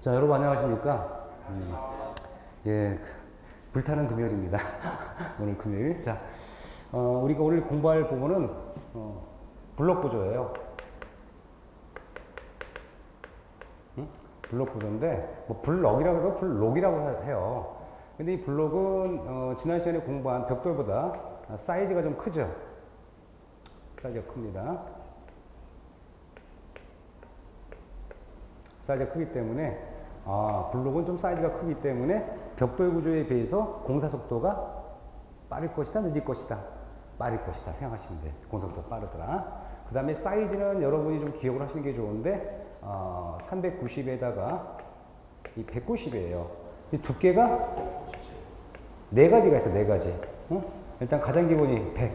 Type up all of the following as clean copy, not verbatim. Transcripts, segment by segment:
자, 여러분 안녕하십니까? 예, 불타는 금요일입니다. 오늘 금요일. 자, 우리가 오늘 공부할 부분은 블록 구조예요. 블록 구조인데 뭐 블럭이라고 해도 블록이라고 해요. 근데 이 블록은 지난 시간에 공부한 벽돌보다 사이즈가 좀 크죠. 사이즈가 큽니다. 사이즈가 크기 때문에 블록은 좀 사이즈가 크기 때문에 벽돌 구조에 비해서 공사 속도가 빠를 것이다, 늦을 것이다. 빠를 것이다 생각하시면 돼요. 공사 속도가 빠르더라. 그 다음에 사이즈는 여러분이 좀 기억을 하시는 게 좋은데 390에다가 이 190이에요. 이 두께가 4가지가 있어. 4가지. 응? 일단 가장 기본이 100,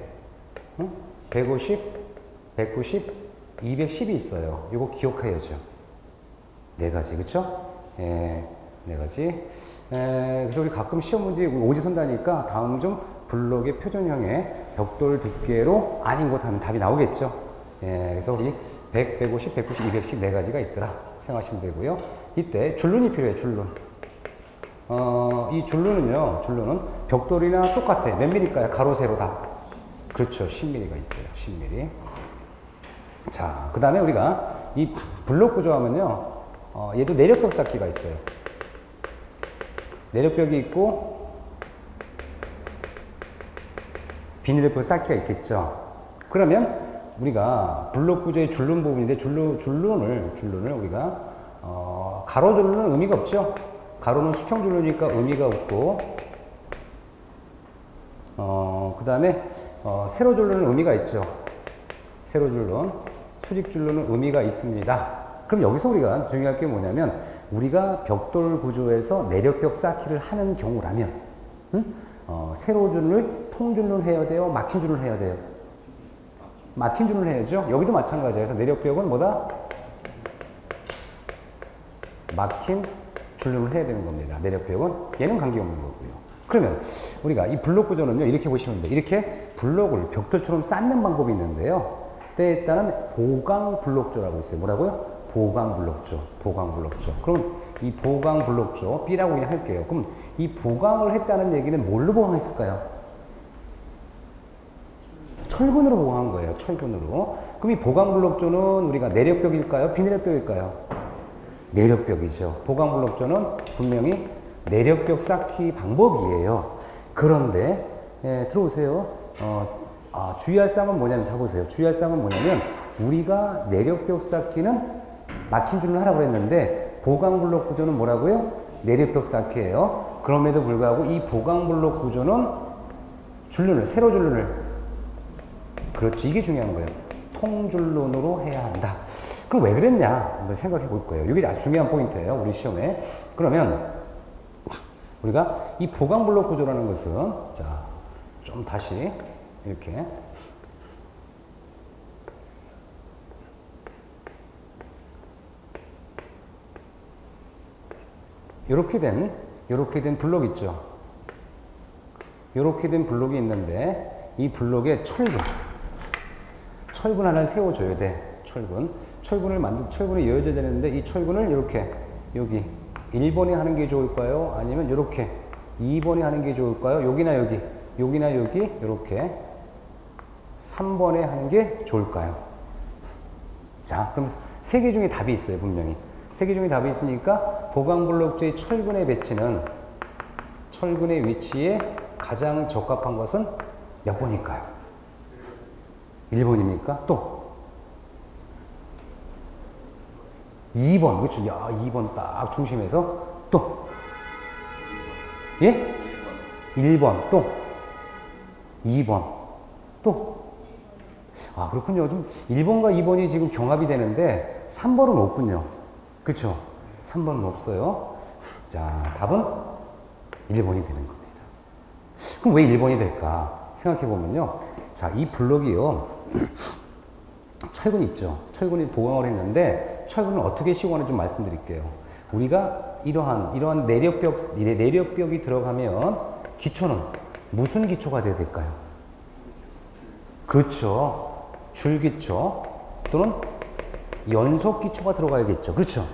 150, 190, 210이 있어요. 이거 기억해야죠. 4가지, 그쵸? 예, 4가지. 그래서 우리 가끔 시험 문제 오지선다니까 다음 중 블록의 표준형의 벽돌 두께로 아닌 것 하면 답이 나오겠죠? 예, 그래서 우리 100, 150, 190, 210 4가지가 있더라 생각하시면 되고요. 이때 줄눈이 필요해, 줄눈. 이 줄눈은 벽돌이나 똑같아. 몇 밀일까요? 가로, 세로 다. 그렇죠. 10mm가 있어요. 10mm. 자, 그 다음에 우리가 이 블록 구조하면요. 얘도 내력벽 쌓기가 있어요. 내력벽이 있고 비닐벽 쌓기가 있겠죠. 그러면 우리가 블록 구조의 줄눈 부분인데 줄눈을 우리가 가로 줄눈은 의미가 없죠. 가로는 수평 줄눈이니까 의미가 없고 그 다음에 세로 줄눈은 의미가 있죠. 세로 줄눈, 수직 줄눈은 의미가 있습니다. 그럼 여기서 우리가 중요할 게 뭐냐면 우리가 벽돌 구조에서 내력벽 쌓기를 하는 경우라면 세로 줄을 통줄눈 해야 돼요? 막힌 줄눈 해야 돼요? 막힌 줄눈 해야죠. 여기도 마찬가지예요. 그래서 내력벽은 뭐다? 막힌 줄눈을 해야 되는 겁니다. 내력벽은 얘는 관계없는 거고요. 그러면 우리가 이 블록 구조는요. 이렇게 보시면 돼요. 이렇게 블록을 벽돌처럼 쌓는 방법이 있는데요. 때에 따른 보강 블록조라고 있어요. 뭐라고요? 보강 블록조. 보강 블록조. 그럼 이 보강 블록조 B라고 그냥 할게요. 그럼 이 보강을 했다는 얘기는 뭘로 보강했을까요? 철근으로 보강한 거예요. 철근으로. 그럼 이 보강 블록조는 우리가 내력벽일까요? 비내력벽일까요? 내력벽이죠. 보강 블록조는 분명히 내력벽 쌓기 방법이에요. 그런데 들어오세요. 주의할 사항은 뭐냐면 잡으세요. 주의할 사항은 뭐냐면 우리가 내력벽 쌓기는 막힌 줄을 하라고 했는데 보강 블록 구조는 뭐라고요? 내력벽 쌓기예요. 그럼에도 불구하고 이 보강 블록 구조는 줄눈을, 세로 줄눈을, 그렇지, 이게 중요한 거예요. 통줄눈으로 해야 한다. 그럼 왜 그랬냐? 한번 생각해 볼 거예요. 이게 아주 중요한 포인트예요. 우리 시험에. 그러면 우리가 이 보강 블록 구조라는 것은 자, 좀 다시 이렇게 이렇게 된 블록 있죠. 이렇게 된 블록이 있는데 이 블록에 철근 하나를 세워줘야 돼. 철근을 이어져야 되는데 이 철근을 이렇게 여기 1번에 하는 게 좋을까요? 아니면 이렇게 2번에 하는 게 좋을까요? 여기나 여기 이렇게 3번에 하는 게 좋을까요? 자, 그럼 3개 중에 답이 있어요. 분명히 3개 중에 답이 있으니까 보강 블록조의 철근의 배치는 철근의 위치에 가장 적합한 것은 몇 번일까요? 1번입니까? 또 2번, 그렇죠? 야, 2번 딱 중심에서 또 예? 1번 또 2번 또 그렇군요. 좀 1번과 2번이 지금 경합이 되는데 3번은 없군요. 그렇죠? 3번은 없어요. 자, 답은 1번이 되는 겁니다. 그럼 왜 1번이 될까? 생각해 보면요. 자, 이 블록이요. 철근이 있죠. 철근이 보강을 했는데 철근을 어떻게 시공하는지 좀 말씀드릴게요. 우리가 이러한 내력벽이 들어가면 기초는 무슨 기초가 돼야 될까요? 그렇죠. 줄기초 또는 연속 기초가 들어가야겠죠. 그렇죠.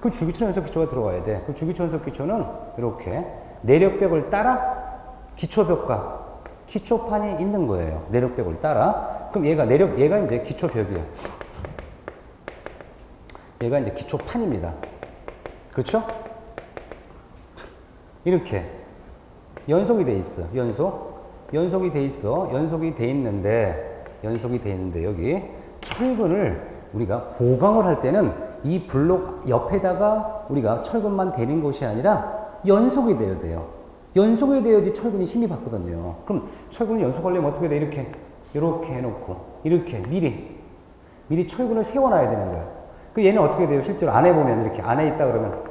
그럼 줄기초 연속 기초가 들어와야 돼. 그럼 줄기초 연속 기초는 이렇게 내력벽을 따라 기초벽과 기초판이 있는 거예요. 내력벽을 따라. 그럼 얘가 이제 기초벽이에요. 얘가 이제 기초판입니다. 그렇죠? 이렇게 연속이 돼 있어. 연속이 돼 있어. 연속이 돼 있는데 여기 철근을 우리가 보강을 할 때는 이 블록 옆에다가 우리가 철근만 대는 것이 아니라 연속이 되어야 돼요. 연속이 되어야지 철근이 힘이 받거든요. 그럼 철근을 연속하려면 어떻게 돼? 이렇게 해놓고 이렇게 미리 철근을 세워놔야 되는 거야. 그 얘는 어떻게 돼요? 실제로 안에 보면 이렇게 안에 있다 그러면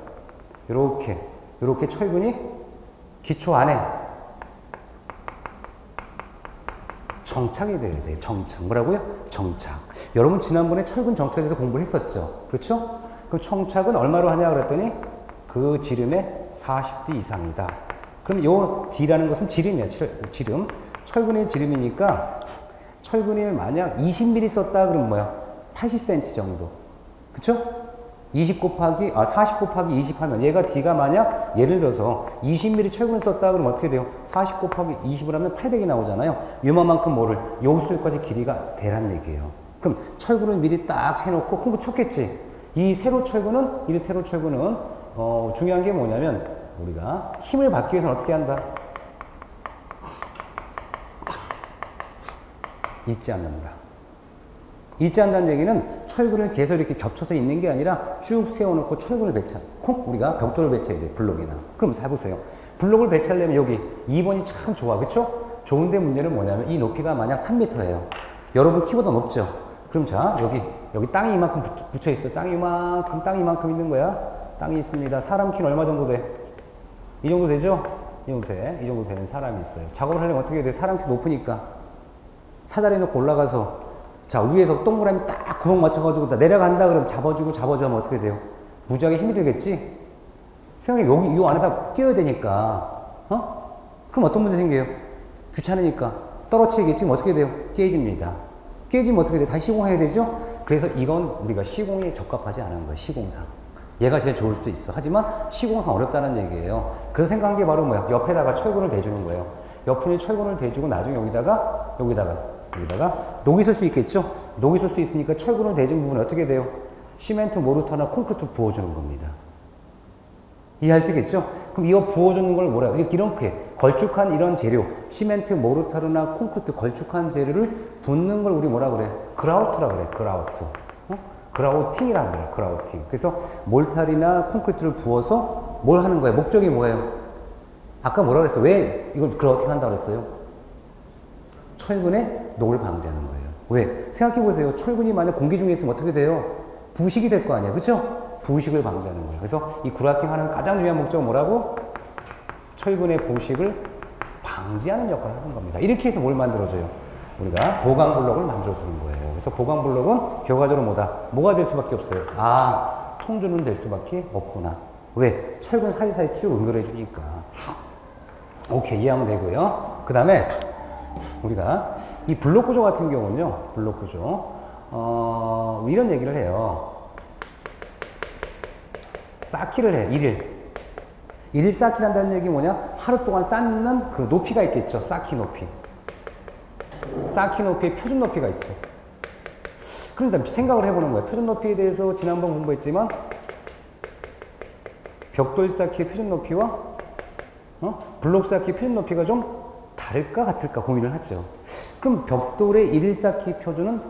이렇게 철근이 기초 안에 정착이 돼야 돼요. 정착. 뭐라고요? 정착. 여러분 지난번에 철근 정착에 대해서 공부를 했었죠. 그렇죠? 그럼 정착은 얼마로 하냐 그랬더니 그 지름의 40D 이상이다. 그럼 요 D라는 것은 지름이야. 지름. 철근의 지름이니까 철근을 만약 20mm 썼다 그러면 뭐야? 80cm 정도. 그쵸? 40 곱하기 20 하면 얘가 D가 만약 예를 들어서 20mm 철근을 썼다 그러면 어떻게 돼요? 40 곱하기 20을 하면 800이 나오잖아요. 요만큼 요 수까지 길이가 되란 얘기예요. 그럼 철근을 미리 딱 세놓고 콩고 쳤겠지. 이 세로 철근은 중요한 게 뭐냐면 우리가 힘을 받기 위해서는 어떻게 한다? 잊지 않는다. 잊지 않는다는 얘기는 철근을 계속 이렇게 겹쳐서 있는 게 아니라 쭉 세워놓고 철근을 우리가 벽돌을 배치해야 돼. 블록이나. 그럼 잘 보세요. 블록을 배치하려면 여기 2번이 참 좋아. 그쵸? 좋은데 문제는 뭐냐면 이 높이가 만약 3m예요. 여러분 키보다 높죠? 그럼 자, 여기 땅이 이만큼 붙여 있어. 땅이 이만큼 있는 거야. 땅이 있습니다. 사람 키는 얼마 정도 돼? 이 정도 되죠? 이 정도 되는 사람이 있어요. 작업을 하려면 어떻게 해야 돼? 사람 키 높으니까. 사다리 놓고 올라가서 자, 위에서 동그라미 딱 구멍 맞춰가지고 내려간다 그러면 잡아주고 하면 어떻게 돼요? 무지하게 힘이 들겠지? 생각해, 요 안에다 끼워야 되니까. 그럼 어떤 문제 생겨요? 귀찮으니까. 떨어뜨리겠지? 그럼 어떻게 돼요? 깨집니다. 깨지면 어떻게 돼요? 다시 시공해야 되죠? 그래서 이건 우리가 시공에 적합하지 않은 거예요. 시공상. 얘가 제일 좋을 수도 있어. 하지만 시공상 어렵다는 얘기예요. 그래서 생각한 게 바로 뭐야? 옆에다가 철근을 대주는 거예요. 옆에 철근을 대주고 나중에 여기다가 녹이 쓸 수 있겠죠? 녹이 쓸 수 있으니까 철근을 대준 부분은 어떻게 돼요? 시멘트, 모르터나 콘크리트 부어주는 겁니다. 이해할 수 있겠죠? 그럼 이거 부어주는 걸 뭐라 해요? 이렇게 걸쭉한 이런 재료, 시멘트, 모르타르나 콘크리트 걸쭉한 재료를 붓는 걸 우리 뭐라 그래? 그라우트라 그래. 그라우트. 그라우팅이라는 거야. 그라우팅. 그래서 몰탈이나 콘크리트를 부어서 뭘 하는 거예요? 목적이 뭐예요? 아까 뭐라 그랬어요? 왜 이걸 그라우팅 한다고 그랬어요? 철근의 녹을 방지하는 거예요. 왜? 생각해 보세요. 철근이 만약 공기 중에 있으면 어떻게 돼요? 부식이 될 거 아니에요. 그쵸? 부식을 방지하는 거예요. 그래서 이 그라우팅 하는 가장 중요한 목적은 뭐라고? 철근의 부식을 방지하는 역할을 하는 겁니다. 이렇게 해서 뭘 만들어줘요? 우리가 보강 블록을 만들어주는 거예요. 그래서 보강 블록은 결과적으로 뭐가 될 수밖에 없어요? 통조는 될 수밖에 없구나. 왜? 철근 사이사이 쭉 연결해 주니까. 오케이, 이해하면 되고요. 그 다음에 우리가 이 블록 구조 같은 경우는요, 블록 구조, 이런 얘기를 해요. 쌓기를 해, 일일 쌓기를 한다는 얘기 뭐냐? 하루 동안 쌓는 그 높이가 있겠죠. 쌓기 높이. 쌓기 높이의 표준 높이가 있어. 그런데 생각을 해보는 거예요. 표준 높이에 대해서 지난번 공부했지만, 벽돌 쌓기의 표준 높이와 블록 쌓기의 표준 높이가 좀 다를까 같을까 고민을 하죠. 그럼 벽돌의 일일 쌓기 표준은?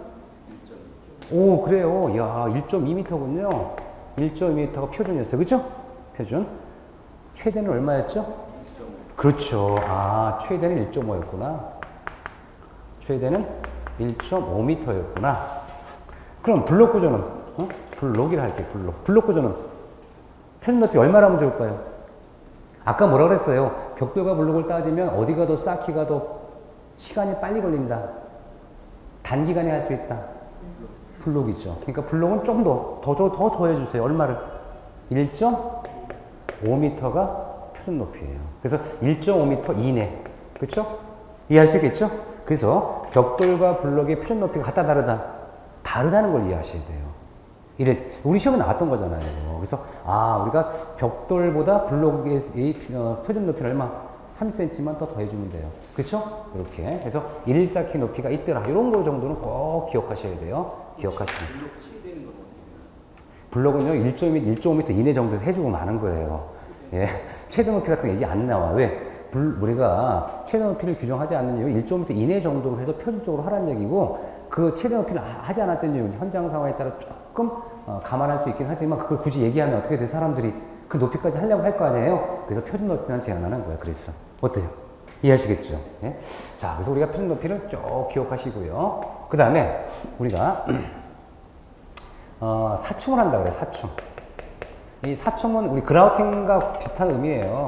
오, 그래요. 야, 1.2m군요. 1.2m가 표준이었어요. 그죠? 표준. 최대는 얼마였죠? 그렇죠. 최대는 1.5였구나. 최대는 1.5m였구나. 그럼 블록 구조는? 블록이라 할게요. 블록 구조는? 표준 높이 얼마라면 좋을까요? 아까 뭐라 그랬어요? 벽돌과 블록을 따지면 어디가 더 쌓기가 더 시간이 빨리 걸린다. 단기간에 할 수 있다. 블록이죠. 그러니까 블록은 좀 더 해주세요. 얼마를? 1.5m가 표준 높이에요. 그래서 1.5m 이내. 그렇죠? 이해할 수 있겠죠? 그래서 벽돌과 블록의 표준 높이가 같다 다르다? 다르다는 걸 이해하셔야 돼요. 이래 우리 시험에 나왔던 거잖아요. 그래서 우리가 벽돌보다 블록의 표준 높이를 얼마? 3cm만 더 더해주면 돼요. 그렇죠? 이렇게. 그래서 114키 높이가 있더라. 이런 거 정도는 꼭 기억하셔야 돼요. 기억하시면. 블록은요 1.5m 이내 정도에서 해주고 마는 거예요. 예. 최대 높이 같은 거 얘기 안 나와. 왜? 우리가 최대 높이를 규정하지 않는 이유 1.5m 이내 정도로 해서 표준적으로 하라는 얘기고, 그 최대 높이를 하지 않았던 이유는 현장 상황에 따라 조금 감안할 수 있긴 하지만 그걸 굳이 얘기하면 어떻게 돼? 사람들이 그 높이까지 하려고 할 거 아니에요? 그래서 표준 높이만 제한하는 거야. 그랬어. 어때요? 이해하시겠죠? 예? 자, 그래서 우리가 표준 높이를 쭉 기억하시고요. 그 다음에 우리가 사춤을 한다 그래. 사춤. 이 사춤은 우리 그라우팅과 비슷한 의미예요.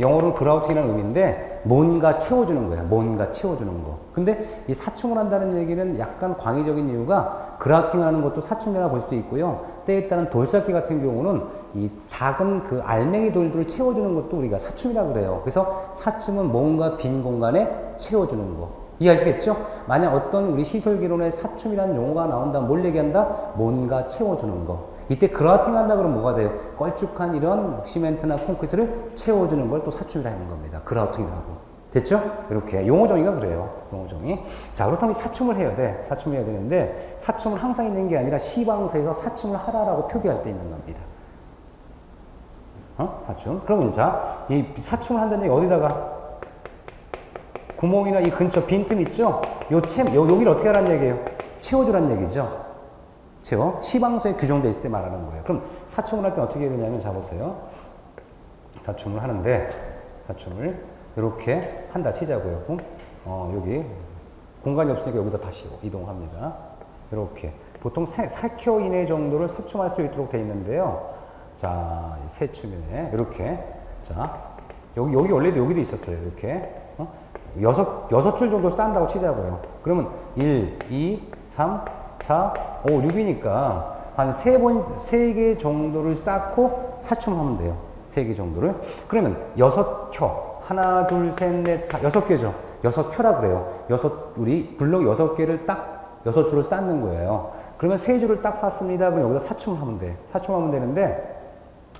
영어로는 그라우팅이라는 의미인데 뭔가 채워주는 거야. 뭔가 채워주는 거. 근데 이 사춤을 한다는 얘기는 약간 광의적인 이유가 그라우팅을 하는 것도 사춤이라 볼 수도 있고요. 때에 따른 돌쌓기 같은 경우는 이 작은 그 알맹이 돌들을 채워주는 것도 우리가 사춤이라고 그래요. 그래서 사춤은 뭔가 빈 공간에 채워주는 거. 이해하시겠죠? 만약 어떤 우리 시설기론에 사춤이라는 용어가 나온다면 뭘 얘기한다? 뭔가 채워주는 거. 이때 그라우팅 한다 그러면 뭐가 돼요? 걸쭉한 이런 시멘트나 콘크리트를 채워주는 걸 또 사춤이라는 겁니다. 그라우팅이라고. 됐죠? 이렇게 용어 정의가 그래요. 용어 정의. 자, 그렇다면 사춤을 해야 돼. 사춤을 해야 되는데 사춤은 항상 있는 게 아니라 시방서에서 사춤을 하라라고 표기할 때 있는 겁니다. 사춤. 그러면 자, 이 사춤을 한다는 얘기 어디다가? 구멍이나 이 근처 빈틈 있죠? 여기를 어떻게 하라는 얘기예요? 채워주라는 얘기죠. 채워. 시방서에 규정되어 있을 때 말하는 거예요. 그럼 사춤을 할 때 어떻게 해야 되냐면, 자 보세요. 사춤을 하는데, 사춤을 이렇게 한다 치자고요. 그럼 여기 공간이 없으니까 여기다 다시 이동합니다. 이렇게. 보통 4켜 이내 정도를 사춤할 수 있도록 되어 있는데요. 자, 세춤이네. 이렇게. 자, 여기 원래도 여기도 있었어요. 이렇게. 여섯 줄 정도 쌓는다고 치자고요. 그러면 1, 2, 3, 4, 5, 6이니까 한 3개 정도를 쌓고 사춤하면 돼요. 3개 정도를. 그러면 6켜. 하나, 둘, 셋, 넷, 다 6개죠. 6켜라 그래요. 우리 블록 6개를 딱 6줄을 쌓는 거예요. 그러면 3줄을 딱 쌓습니다. 그럼 여기다 사춤을 하면 돼. 사춤하면 되는데,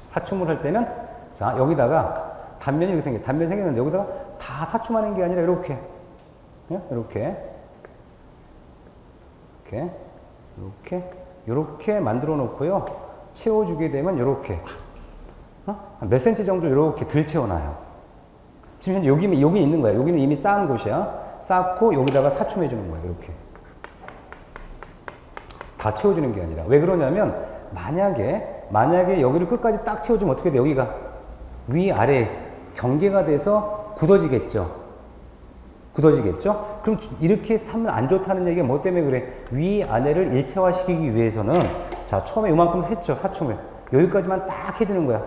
사춤을 할 때는, 자, 여기다가 단면이 이렇게 생겨요. 단면이 생겼는데, 여기다가 다 사춤하는 게 아니라, 이렇게. 이렇게 만들어 놓고요. 채워주게 되면 이렇게 몇 센치 정도 이렇게 들 채워놔요. 지금 현재 여기 있는 거야. 여기는 이미 쌓은 곳이야. 쌓고 여기다가 사춤해 주는 거예요. 이렇게 다 채워주는 게 아니라. 왜 그러냐면 만약에 여기를 끝까지 딱 채워주면 어떻게 돼? 여기가 위아래 경계가 돼서 굳어지겠죠. 그럼 이렇게 하면 안 좋다는 얘기가 뭐 때문에 그래? 위아래를 일체화시키기 위해서는, 자, 처음에 이만큼 했죠. 사춤을. 여기까지만 딱 해주는 거야.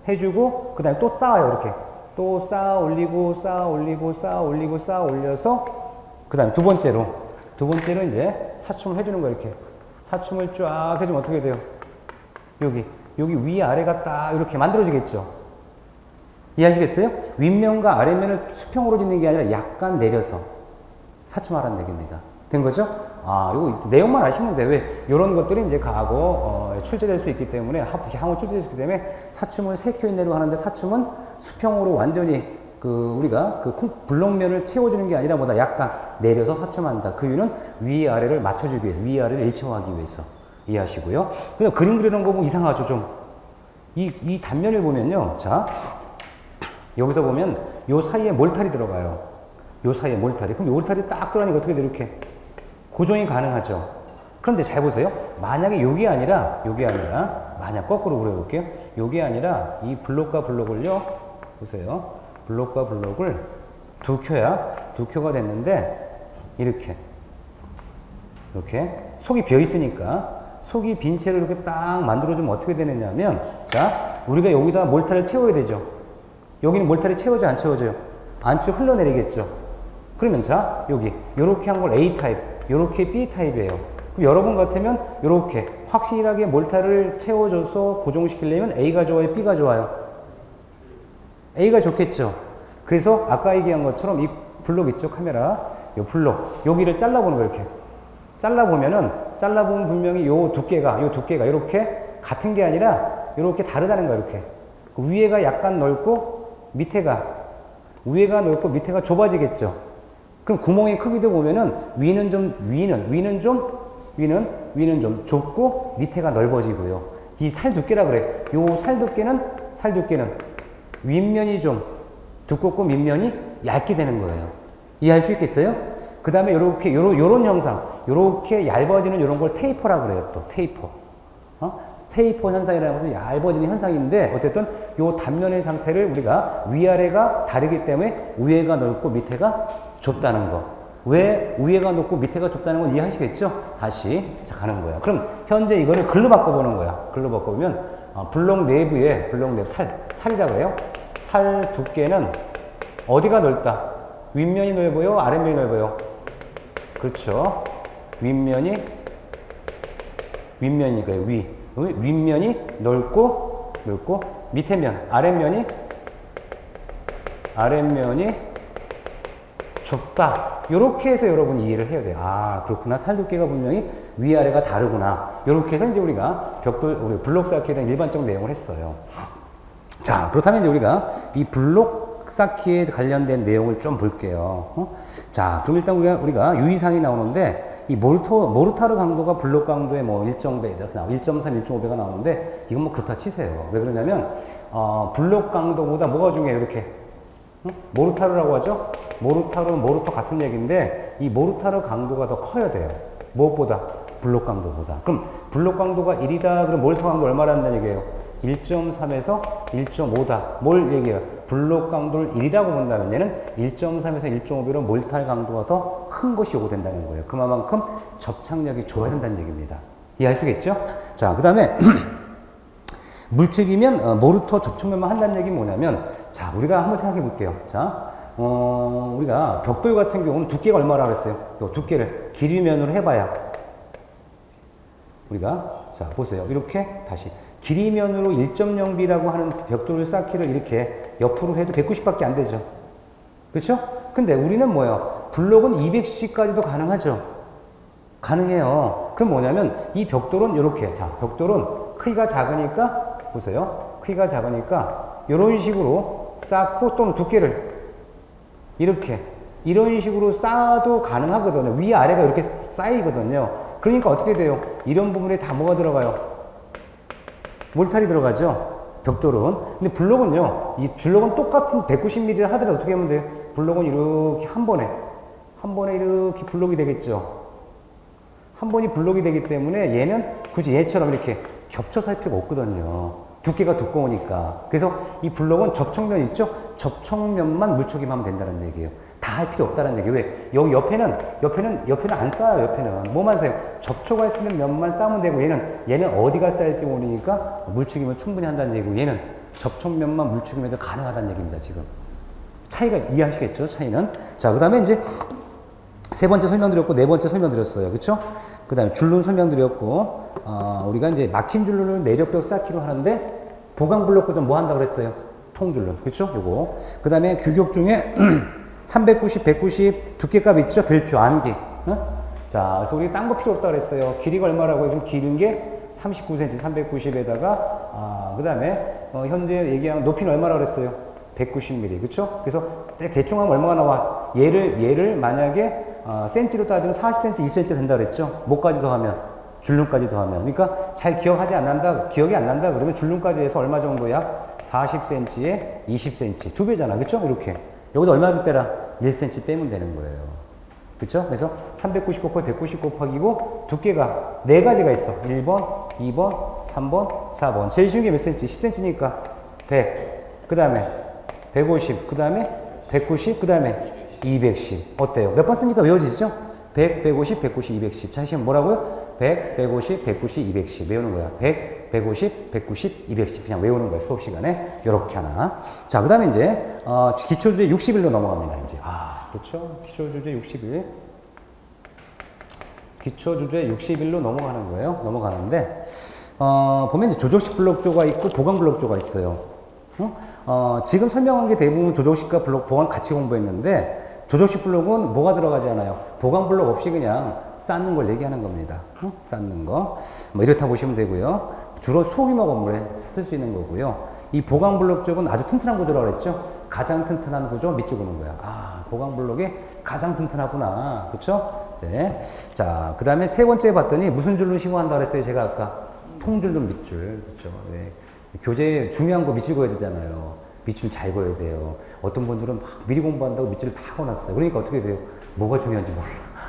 해주고 그 다음에 또 쌓아요. 이렇게 또 쌓아 올리고 쌓아 올리고 쌓아 올리고 쌓아 올려서 그 다음에 두 번째로 이제 사춤을 해주는 거야. 이렇게 사춤을 쫙 해주면 어떻게 돼요? 여기 위아래가 딱 이렇게 만들어지겠죠. 이해하시겠어요? 윗면과 아랫면을 수평으로 짓는 게 아니라 약간 내려서 사춤하라는 얘기입니다. 된 거죠? 요거 내용만 아시면 돼요. 왜? 요런 것들이 이제 가고, 출제될 수 있기 때문에, 향후 출제될 수 있기 때문에, 사춤을 3켜 이내로 하는데, 사춤은 수평으로 완전히, 우리가 블록면을 채워주는 게 아니라 뭐다? 약간 내려서 사춤한다. 그 이유는 위아래를 맞춰주기 위해서, 위아래를 일체화하기 위해서. 이해하시고요. 그냥 그림 그리는 거 보면 이상하죠, 좀. 이 단면을 보면요. 자, 여기서 보면 요 사이에 몰탈이 들어가요. 요 사이에 몰탈이. 그럼 요 몰탈이 딱 들어가니까 어떻게 돼? 이렇게 고정이 가능하죠. 그런데 잘 보세요. 만약에 요게 아니라 만약 거꾸로 그려볼게요. 요게 아니라 이 블록과 블록을요. 보세요. 블록과 블록을 두 켜가 됐는데 이렇게 속이 비어 있으니까 속이 빈 채로 이렇게 딱 만들어주면 어떻게 되느냐 하면, 자, 우리가 여기다 몰탈을 채워야 되죠. 여기는 몰탈이 채워져 안 채워져요? 안 채워 흘러내리겠죠. 그러면 자, 요렇게 한 걸 A타입, 요렇게 B타입이에요. 그럼 여러분 같으면 요렇게 확실하게 몰탈을 채워줘서 고정시키려면 A가 좋아요? B가 좋아요? A가 좋겠죠. 그래서 아까 얘기한 것처럼 이 블록 있죠? 카메라. 요 블록. 여기를 잘라보는 거예요. 이렇게. 잘라보면 분명히 요 두께가 이렇게 같은 게 아니라 이렇게 다르다는 거야, 이렇게. 위에가 약간 넓고 밑에가 좁아지겠죠. 그럼 구멍의 크기도 보면은 위는 좀 좁고 밑에가 넓어지고요. 이 살 두께라 그래. 요 살 두께는 윗면이 좀 두껍고 밑면이 얇게 되는 거예요. 이해할 수 있겠어요? 그 다음에 요런 형상, 요렇게 얇아지는 요런 걸 테이퍼라 그래요. 또 테이퍼. 테이퍼 현상이라는 것은 얇아지는 현상인데, 어쨌든 요 단면의 상태를 우리가 위아래가 다르기 때문에 위에가 넓고 밑에가 좁다는 거. 왜 위에가 높고 밑에가 좁다는 건 이해하시겠죠? 다시 자 가는 거야. 그럼 현재 이거를 글로 바꿔보는 거야. 글로 바꿔보면 블록 내부 살이라고 해요. 살 두께는 어디가 넓다? 윗면이 넓어요? 아랫면이 넓어요? 그렇죠. 윗면이니까요. 윗면이 넓고 밑에 면, 아랫면이 좁다. 요렇게 해서 여러분이 이해를 해야 돼요. 아, 그렇구나. 살 두께가 분명히 위아래가 다르구나. 요렇게 해서 이제 우리가 우리 블록 쌓기에 대한 일반적 내용을 했어요. 자, 그렇다면 이제 우리가 이 블록 쌓기에 관련된 내용을 좀 볼게요. 자, 그럼 일단 우리가 유의사항이 나오는데, 이 모르타르 강도가 블록 강도의 뭐 1.0배, 1.3, 1.5배가 나오는데, 이건 뭐 그렇다 치세요. 왜 그러냐면, 블록 강도보다 뭐가 중요해요, 이렇게. 모르타르라고 하죠? 모르터 같은 얘기인데, 이 모르타르 강도가 더 커야 돼요. 무엇보다? 블록 강도보다. 그럼 블록 강도가 1이다, 그럼 모르터 강도 얼마라는 얘기예요? 1.3에서 1.5다. 뭘 얘기해요? 블록 강도를 1이라고 본다면 얘는 1.3에서 1.5배로 몰탈 강도가 더 큰 것이 요구된다는 거예요. 그만큼 접착력이 좋아야 된다는 얘기입니다. 이해할 수 있겠죠? 자, 그 다음에 물측이면 모르터 접촉면만 한다는 얘기는 뭐냐면, 자, 우리가 한번 생각해 볼게요. 자, 우리가 벽돌 같은 경우는 두께가 얼마나 그랬어요? 요 두께를 길이면으로 해봐야 우리가, 자, 보세요. 이렇게 다시 길이면으로 1.0B라고 하는 벽돌 쌓기를 이렇게 옆으로 해도 190밖에 안 되죠. 그렇죠? 근데 우리는 뭐예요? 블록은 200cc까지도 가능하죠. 가능해요. 그럼 뭐냐면 이 벽돌은 이렇게, 자, 벽돌은 크기가 작으니까, 보세요. 크기가 작으니까 이런 식으로 쌓고, 또는 두께를 이런 식으로 쌓아도 가능하거든요. 위아래가 이렇게 쌓이거든요. 그러니까 어떻게 돼요? 이런 부분에 다 뭐가 들어가요? 몰탈이 들어가죠. 벽돌은. 근데 블록은요, 이 블록은 똑같은 190mm를 하더라도 어떻게 하면 돼요? 블록은 이렇게 한 번에 이렇게 블록이 되겠죠. 한 번이 블록이 되기 때문에 얘는 굳이 얘처럼 이렇게 겹쳐서 할 필요가 없거든요. 두께가 두꺼우니까. 그래서 이 블록은 접촉면 있죠? 접촉면만 물촉임하면 된다는 얘기예요. 다 할 필요 없다는 얘기예요. 왜? 여기 옆에는 안 쌓아요. 옆에는 뭐만 쌓여요? 접촉할 수 있는 면만 쌓으면 되고, 얘는 어디가 쌓일지 모르니까 물축임을 충분히 한다는 얘기고, 얘는 접촉면만 물축임해도 가능하다는 얘기입니다. 지금 차이가 이해하시겠죠? 차이는. 자, 그 다음에 이제 세 번째 설명드렸고, 네 번째 설명드렸어요. 그쵸? 그 다음에 줄눈 설명드렸고, 우리가 이제 막힌 줄눈을 내력벽 쌓기로 하는데, 보강 블록도 좀 뭐 한다고 그랬어요? 통줄눈. 그쵸? 요거. 그 다음에 규격 중에 390, 190 두께값 있죠? 별표, 암기. 자, 그래서 우리 딴 거 필요 없다 그랬어요. 길이가 얼마라고 해요? 좀 기른 게 39cm, 390에다가, 그 다음에, 현재 얘기한 높이는 얼마라고 그랬어요? 190mm. 그쵸? 그래서 대충 하면 얼마가 나와? 얘를 만약에, 센치로 따지면 40cm, 20cm 된다 그랬죠? 뭐까지 더하면? 줄눈까지 더하면. 그러니까 잘 기억이 안 난다 그러면 줄눈까지 해서 얼마 정도야? 40cm에 20cm. 2배잖아. 그쵸? 이렇게. 여기다 얼마 빼라? 1cm 빼면 되는 거예요. 그쵸? 그래서 390 곱하기 190 곱하기고, 두께가 4가지가 있어. 1번, 2번, 3번, 4번. 제일 쉬운 게 몇 cm? 10cm니까 100. 그 다음에 150. 그 다음에 190. 그 다음에 210. 어때요? 몇 번 쓰니까 외워지죠? 100, 150, 190, 210. 다시 뭐라고요? 100, 150, 190, 210. 외우는 거야. 100, 150, 190, 210. 그냥 외우는 거야. 수업 시간에. 요렇게 하나. 자, 그 다음에 이제, 기초주제 60일로 넘어갑니다. 이제. 그렇죠. 기초주제 60일. 기초주제 60일로 넘어가는 거예요. 넘어가는데, 보면 이제 조적식 블록조가 있고 보강 블록조가 있어요. 지금 설명한 게 대부분 조적식과 블록, 보강 같이 공부했는데, 조적식 블록은 뭐가 들어가지 않아요? 보강 블록 없이 그냥 쌓는 걸 얘기하는 겁니다. 쌓는 거. 뭐 이렇다 보시면 되고요. 주로 소규모 건물에 쓸 수 있는 거고요. 이 보강블록 쪽은 아주 튼튼한 구조라고 그랬죠? 가장 튼튼한 구조 밑줄 그는 거야. 아, 보강블록이 가장 튼튼하구나. 그쵸? 자, 그 다음에 세 번째 봤더니 무슨 줄로 시공한다고 그랬어요? 제가 아까 통줄로 밑줄. 그쵸? 네. 교재에 중요한 거 밑줄 그어야 되잖아요. 밑줄 잘 그어야 돼요. 어떤 분들은 막 미리 공부한다고 밑줄을 다 그어놨어요. 그러니까 어떻게 돼요? 뭐가 중요한지 몰라.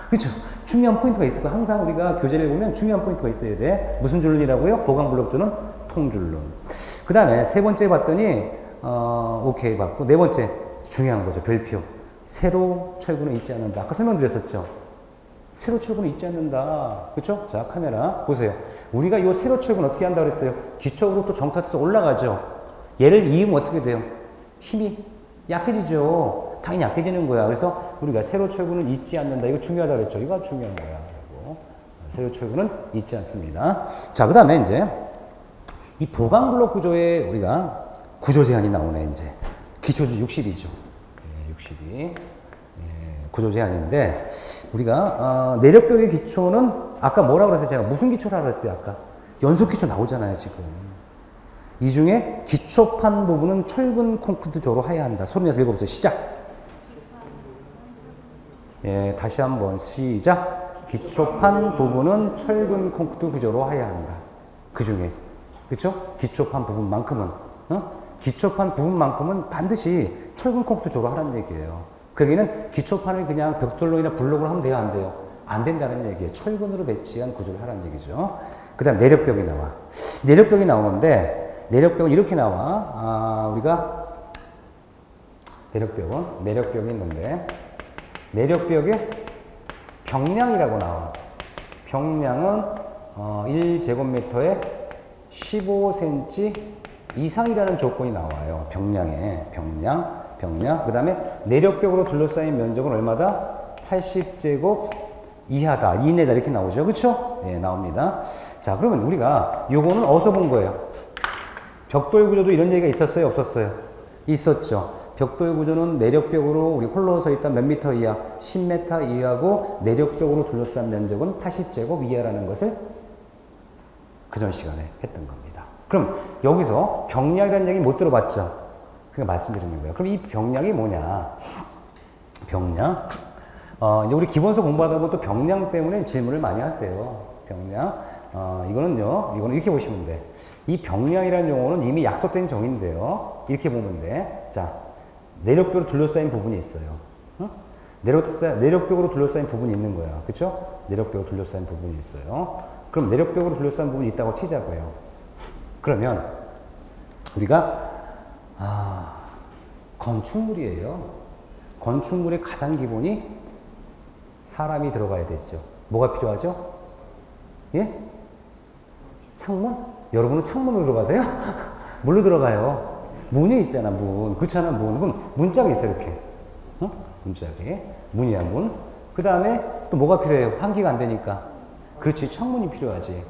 그쵸? 중요한 포인트가 있을 거야. 항상 우리가 교재를 보면 중요한 포인트가 있어야 돼. 무슨 줄론이라고요? 보강블록줄은 통줄론. 그 다음에 세 번째 봤더니 오케이 봤고, 네 번째 중요한 거죠. 별표. 세로 철근은 있지 않는다. 아까 설명드렸었죠. 세로 철근은 있지 않는다. 그쵸? 자, 카메라 보세요. 우리가 이 세로 철근 어떻게 한다고 그랬어요? 기초로 또 정tat해서 올라가죠. 얘를 이으면 어떻게 돼요? 힘이 약해지죠. 당연히 약해지는 거야. 그래서 우리가 세로 철근은 있지 않는다. 이거 중요하다 그랬죠. 이거 중요한 거야. 그리고 세로 철근은 있지 않습니다. 자, 그 다음에 이제 이 보강블록 구조에 우리가 구조 제한이 나오네. 이제 기초주 60이죠. 60이 구조 제한인데 우리가 내력벽의 기초는 아까 뭐라고 그랬어요? 제가 무슨 기초라고 그랬어요? 아까 연속 기초 나오잖아요. 지금 이 중에 기초판 부분은 철근 콘크리트 조로 해야 한다. 소리 내서 읽어보세요. 시작. 예, 다시 한번 시작. 기초판 부분은 철근 콘크리트 구조로 해야 한다. 그 중에 그렇죠? 기초판 부분만큼은 기초판 부분만큼은 반드시 철근 콘크리트 조로 하라는 얘기예요. 그 얘기는 기초판을 그냥 벽돌로이나 블록으로 하면 돼요, 안 돼요? 안 된다는 얘기예요. 철근으로 배치한 구조를 하라는 얘기죠. 그 다음 내력벽이 나와. 내력벽이 나오는데 내력벽은 이렇게 나와. 우리가 내력벽이 있는데 내력벽에 병량이라고 나와. 병량은 1제곱미터에 15cm 이상이라는 조건이 나와요. 병량에 병량. 그 다음에 내력벽으로 둘러싸인 면적은 얼마다? 80제곱 이하다. 이내다 이렇게 나오죠. 그렇죠? 예, 나옵니다. 자, 그러면 우리가 요거는 어디서 본 거예요? 벽돌 구조도 이런 얘기가 있었어요? 없었어요? 있었죠. 벽돌 구조는 내력벽으로 우리 홀로 서 있다 몇 미터 이하? 10m 이하고 내력벽으로 둘러싼 면적은 80제곱 이하라는 것을 그전 시간에 했던 겁니다. 그럼 여기서 병량이라는 얘기 못 들어봤죠? 그러니까 말씀드리는 거예요. 그럼 이 병량이 뭐냐? 병량? 이제 우리 기본서 공부하다 보면 또 병량 때문에 질문을 많이 하세요. 병량. 이거는 이렇게 보시면 돼. 이 병량이라는 용어는 이미 약속된 정의인데요. 이렇게 보면 돼. 자, 내력벽으로 둘러싸인 부분이 있어요. 내력벽으로 둘러싸인 부분이 있는 거야. 그쵸? 내력벽으로 둘러싸인 부분이 있어요. 그럼 내력벽으로 둘러싸인 부분이 있다고 치자고요. 그러면 우리가 건축물이에요. 건축물의 가장 기본이 사람이 들어가야 되죠. 뭐가 필요하죠? 예? 창문? 여러분은 창문으로 들어가세요? 뭘로 들어가요? 문이 있잖아, 문. 그렇잖아, 문. 그럼 문짝이 있어, 이렇게. 문짝이. 문이야, 문. 그 다음에 또 뭐가 필요해요? 환기가 안 되니까. 그렇지, 창문이 필요하지.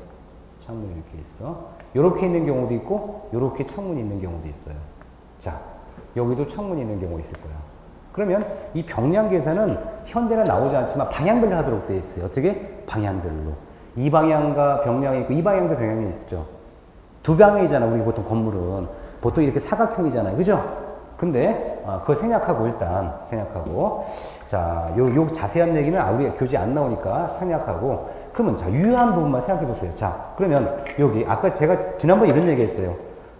창문이 이렇게 있어. 요렇게 있는 경우도 있고, 요렇게 창문이 있는 경우도 있어요. 자, 여기도 창문이 있는 경우 있을 거야. 그러면 이 병량 계산은 현대는 나오지 않지만 방향별로 하도록 되어 있어요. 어떻게? 방향별로. 이 방향과 병량이 있고 이 방향도 병량이 있죠. 두 방향이잖아. 우리 보통 건물은. 보통 이렇게 사각형이잖아요. 그죠? 근데 그걸 일단 생략하고 자, 요 자세한 얘기는 우리 교재 안 나오니까 생략하고 그러면 자, 유효한 부분만 생각해 보세요. 자, 그러면 여기 아까 제가 지난번에 이런 얘기 했어요.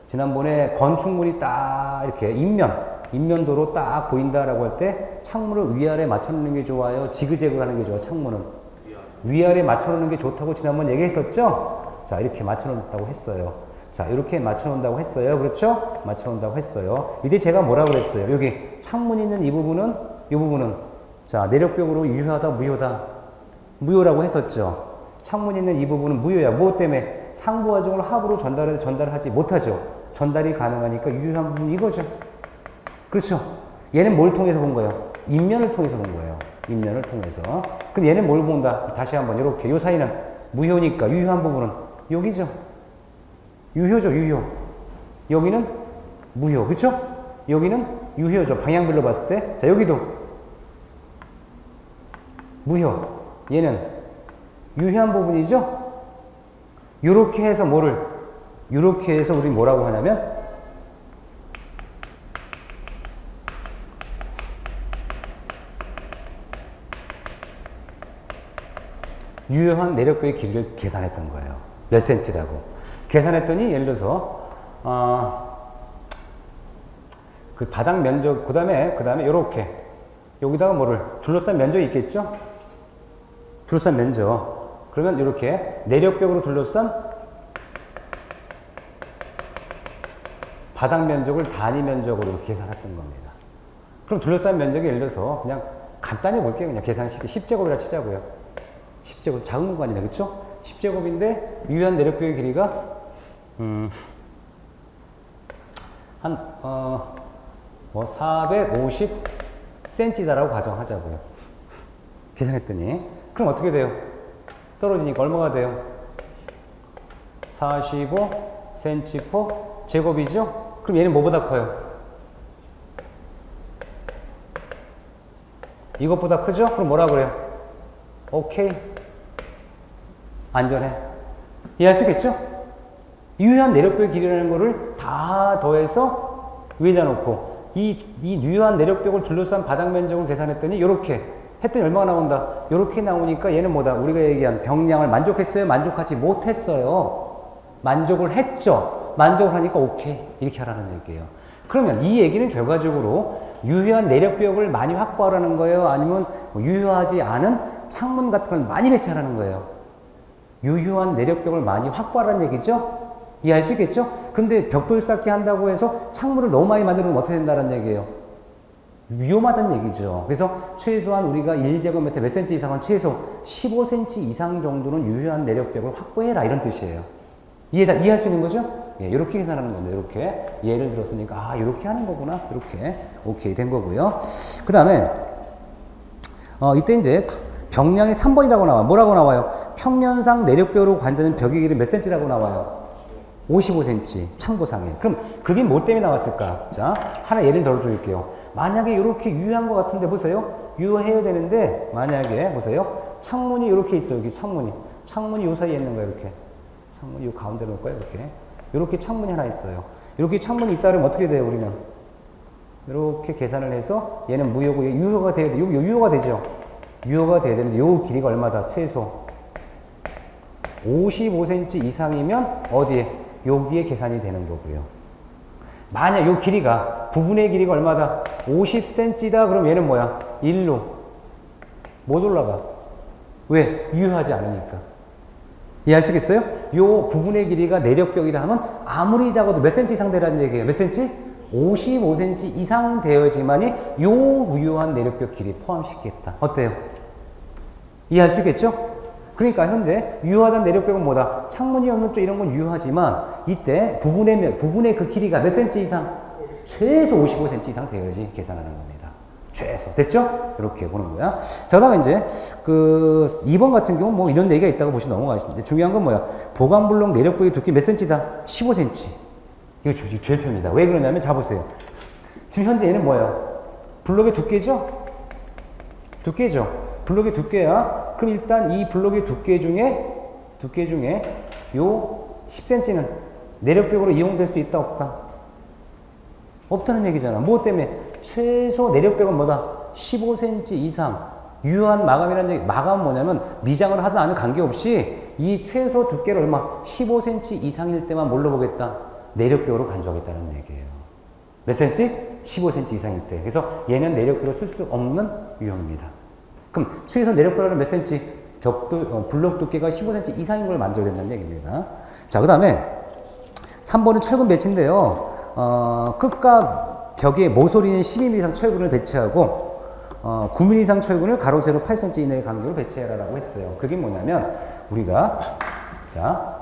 지난번에 건축물이 딱 이렇게 인면도로 딱 보인다라고 할 때 창문을 위아래 맞춰놓는 게 좋아요? 지그재그로 하는 게 좋아요? 창문은? 위아래 맞춰놓는 게 좋다고 지난번 얘기했었죠? 자, 이렇게 맞춰놓는다고 했어요. 자, 이렇게 맞춰놓는다고 했어요. 그렇죠? 맞춰놓는다고 했어요. 이때 제가 뭐라고 그랬어요? 여기 창문 있는 이 부분은 자, 내력벽으로 유효하다, 무효다? 무효라고 했었죠. 창문 있는 이 부분은 무효야. 무엇 때문에? 상부하중을 하부로 전달하지 못하죠. 전달이 가능하니까 유효한 부분이 이거죠. 그렇죠? 얘는 뭘 통해서 본 거예요? 인면을 통해서 본 거예요. 인면을 통해서. 그럼 얘는 뭘 본다? 다시 한번 이렇게. 요 사이는 무효니까 유효한 부분은 여기죠. 유효죠, 유효. 여기는 무효. 그렇죠? 여기는 유효죠. 방향별로 봤을 때. 자, 여기도 무효. 얘는 유효한 부분이죠? 요렇게 해서 뭐를? 요렇게 해서 우리 뭐라고 하냐면 유효한 내력벽의 길이를 계산했던 거예요. 몇 센치라고. 계산했더니 예를 들어서 그 바닥 면적 그 다음에 요렇게 여기다가 뭐를 둘러싼 면적이 있겠죠? 둘러싼 면적. 그러면 이렇게 내력벽으로 둘러싼 바닥 면적을 단위 면적으로 계산했던 겁니다. 그럼 둘러싼 면적이 예를 들어서 그냥 간단히 볼게요. 그냥 계산식이 10제곱이라 치자고요. 10제곱 작은 공간이네, 그쵸? 10제곱인데 유효한 내력벽의 길이가 한 450cm다라고 가정하자고요. 계산했더니 그럼 어떻게 돼요? 떨어지니까 얼마가 돼요? 45cm/제곱이죠? 그럼 얘는 뭐보다 커요? 이것보다 크죠? 그럼 뭐라 그래요? 오케이. 안전해. 이해할 수 있겠죠? 유효한 내력벽의 길이라는 거를 다 더해서 위에다 놓고 이 유효한 내력벽을 둘러싼 바닥 면적을 계산했더니 이렇게 했더니 얼마가 나온다? 이렇게 나오니까 얘는 뭐다? 우리가 얘기한 병량을 만족했어요? 만족하지 못했어요? 만족을 했죠? 만족을 하니까 오케이. 이렇게 하라는 얘기예요. 그러면 이 얘기는 결과적으로 유효한 내력벽을 많이 확보하라는 거예요? 아니면 유효하지 않은 창문 같은 걸 많이 배치하라는 거예요? 유효한 내력벽을 많이 확보하라는 얘기죠? 이해할 수 있겠죠? 근데 벽돌 쌓기 한다고 해서 창문을 너무 많이 만들면 어떻게 된다는 얘기예요? 위험하다는 얘기죠. 그래서 최소한 우리가 1제곱미터 몇 cm 이상은 최소 15cm 이상 정도는 유효한 내력벽을 확보해라 이런 뜻이에요. 이해할 수 있는 거죠? 예, 이렇게 계산하는 건데 이렇게 예를 들었으니까 이렇게 하는 거구나. 이렇게 오케이 된 거고요. 그 다음에 이때 이제 벽량이 3번이라고 나와요. 뭐라고 나와요? 평면상 내력벽으로 관자는 벽의 길이 몇 cm라고 나와요? 55cm 참고상에. 그럼 그게 뭐 때문에 나왔을까? 자, 하나 예를 들어 줄게요. 만약에 이렇게 유효한 것 같은데 보세요. 유효해야 되는데 만약에 보세요. 창문이 이렇게 있어요. 여기 창문이 요 사이에 있는 거예요. 이렇게 창문이 요 가운데 놓을 거예요. 이렇게 창문이 하나 있어요. 이렇게 창문이 있다 그러면 어떻게 돼요? 우리는 이렇게 계산을 해서 얘는 무효고 유효가 돼야 돼. 여기 유효가 되죠. 유효가 돼야 되는데 요 길이가 얼마다? 최소 55cm 이상이면 어디에? 여기에 계산이 되는 거고요. 만약 요 길이가 부분의 길이가 얼마다? 50cm다. 그럼 얘는 뭐야? 1로 못 올라가. 왜? 유효하지 않으니까. 이해할 수 있겠어요? 요 부분의 길이가 내력벽이라 하면 아무리 작아도 몇 cm 이상 되라는 얘기예요. 몇 cm? 55cm 이상 되어야지만이 요 유효한 내력벽 길이 포함시키겠다. 어때요? 이해할 수 있겠죠? 그러니까 현재 유효하다는 내력벽은 뭐다? 창문이 없는 쪽 이런 건 유효하지만 이때 부분의 그 길이가 몇 cm 이상? 최소 55cm 이상 되어야지 계산하는 겁니다. 최소. 됐죠? 이렇게 보는 거야. 자, 그 다음에 이제 그 2번 같은 경우 뭐 이런 얘기가 있다고 보시면 넘어가시는데 중요한 건 뭐야? 보강블록 내력벽의 두께 몇 cm다? 15cm. 이거 제일 편입니다. 왜 그러냐면 자보세요. 지금 현재 얘는 뭐예요? 블록의 두께죠? 블록의 두께야. 그럼 일단 이 블록의 두께 중에 요 10cm는 내력벽으로 이용될 수 있다 없다? 없다는 얘기잖아. 무엇 때문에? 최소 내력벽은 뭐다? 15cm 이상 유효한 마감이라는 얘기. 마감은 뭐냐면 미장을 하든 안 하든 관계없이 이 최소 두께를 얼마? 15cm 이상일 때만 뭘로 보겠다? 내력벽으로 간주하겠다는 얘기예요. 몇 cm? 15cm 이상일 때. 그래서 얘는 내력벽으로 쓸 수 없는 유형입니다. 그럼 최소 내력벽은 몇 cm? 블록 두께가 15cm 이상인 걸 만들어야 된다는 얘기입니다. 자, 그 다음에 3번은 철근 배치인데요. 끝과 벽에 모서리는 12mm 이상 철근을 배치하고 9mm 이상 철근을 가로 세로 8cm 이내의 간격으로 배치해라라고 했어요. 그게 뭐냐면 우리가 자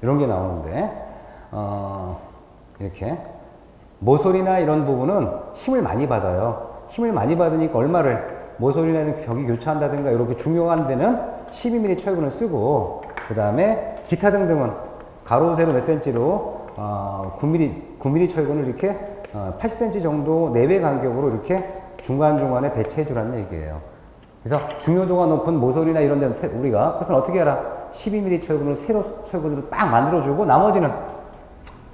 이런 게 나오는데 이렇게 모서리나 이런 부분은 힘을 많이 받아요. 힘을 많이 받으니까 얼마를 모서리나 벽이 교차한다든가 이렇게 중요한 데는 12mm 철근을 쓰고 그 다음에 기타 등등은 가로 세로 몇 cm로 9mm 철근을 이렇게 80cm 정도 내외 간격으로 이렇게 중간중간에 배치해 주라는 얘기예요. 그래서 중요도가 높은 모서리나 이런 데는 우리가 그것은 어떻게 해라? 12mm 철근을 세로 철근으로 빡 만들어주고 나머지는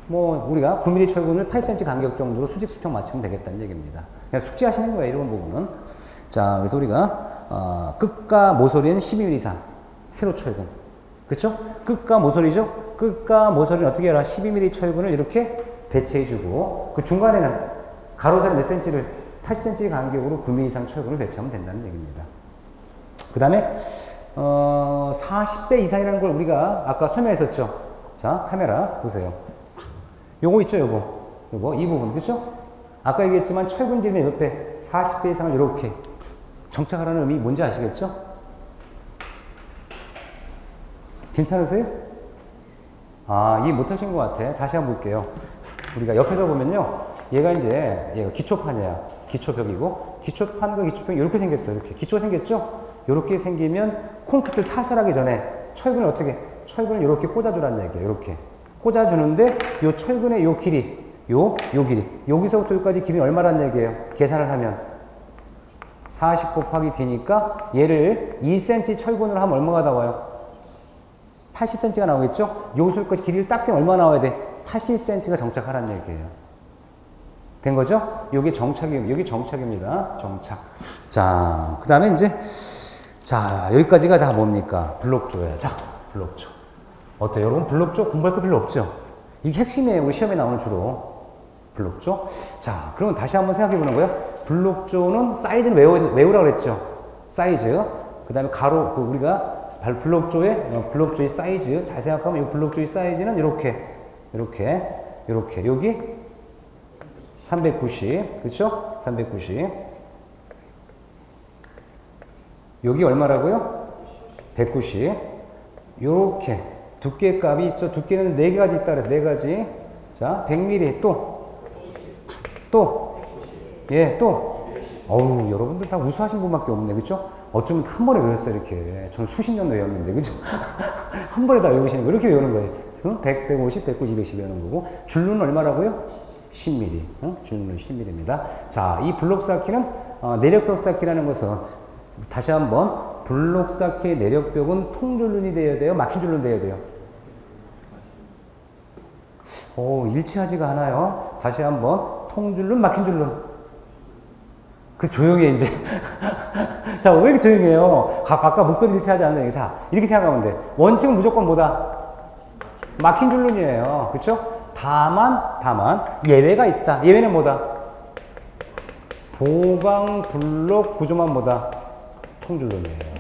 뭐 우리가 9mm 철근을 8cm 간격 정도로 수직 수평 맞추면 되겠다는 얘기입니다. 그냥 숙지하시는 거예요. 이런 부분은. 자, 그래서 우리가 끝과 모서리는 12mm 이상 세로 철근. 그쵸? 끝과 모서리죠? 끝과 모서리는 어떻게 해라? 12mm 철근을 이렇게 배치해주고 그 중간에는 가로세로 몇 cm를 8cm 간격으로 9mm 이상 철근을 배치하면 된다는 얘기입니다. 그 다음에 40배 이상이라는 걸 우리가 아까 설명했었죠. 자, 카메라 보세요. 요거 있죠, 요거 이 부분, 그쵸? 아까 얘기했지만 철근지는 옆에 40배 이상을 이렇게 정착하라는 의미 뭔지 아시겠죠? 괜찮으세요? 아, 이해 못하신 것 같아. 다시 한번 볼게요. 우리가 옆에서 보면요, 얘가 기초판이야. 기초벽이고, 기초판과 기초벽이 이렇게 생겼어요. 이렇게 기초 생겼죠? 이렇게 생기면 콘크리트를 타설하기 전에 철근을 철근을 이렇게 꽂아주라는 얘기예요. 이렇게 꽂아주는데 요 철근의 요 길이, 요 길이, 여기서부터 여기까지 길이는 얼마라는 얘기예요? 계산을 하면 40 곱하기 D니까 얘를 2cm 철근으로 하면 얼마가 나와요? 80cm가 나오겠죠? 요 솔까지 길이를 딱 재면 얼마 나와야 돼? 80cm가 정착하라는 얘기예요. 된 거죠? 여기 정착입니다. 정착. 자, 그 다음에 자, 여기까지가 다 뭡니까? 블록조예요. 자, 블록조. 어때요? 여러분, 블록조 공부할 거 별로 없죠? 이게 핵심이에요. 우리 시험에 나오는 주로. 블록조. 자, 그러면 다시 한번 생각해 보는 거예요. 블록조는 사이즈는 외우라고 그랬죠? 사이즈. 그 다음에 우리가 블록조의 사이즈. 잘 생각하면 이 블록조의 사이즈는 이렇게. 여기 390. 그쵸? 390. 여기 얼마라고요? 190. 요렇게 두께 값이 있죠. 두께는 4가지 있다 그래서 4가지. 자, 100mm 또. 어우, 여러분들 다 우수하신 분밖에 없네. 그쵸? 어쩌면 한 번에 외웠어요, 이렇게. 저는 수십 년 외웠는데, 그죠? 한 번에 다 외우시는 거. 이렇게 외우는 거예요. 100, 150, 190, 210 외우는 거고. 줄눈은 얼마라고요? 10mm. 줄눈은 10mm입니다. 자, 이 블록 쌓기는, 내력벽 쌓기라는 것은 다시 한번 블록 쌓기의 내력벽은 통줄눈이 되어야 돼요? 막힌 줄눈 되어야 돼요? 일치하지가 않아요. 다시 한번 통줄눈, 막힌 줄눈. 조용해 이제. 자, 왜 이렇게 조용해요? 아까 목소리 일치하지 않는 얘기. 자, 이렇게 생각하면 돼. 원칙은 무조건 뭐다? 막힌 줄눈이에요. 그쵸? 다만 예외가 있다. 예외는 뭐다? 보강 블록 구조만 뭐다? 통줄눈이에요.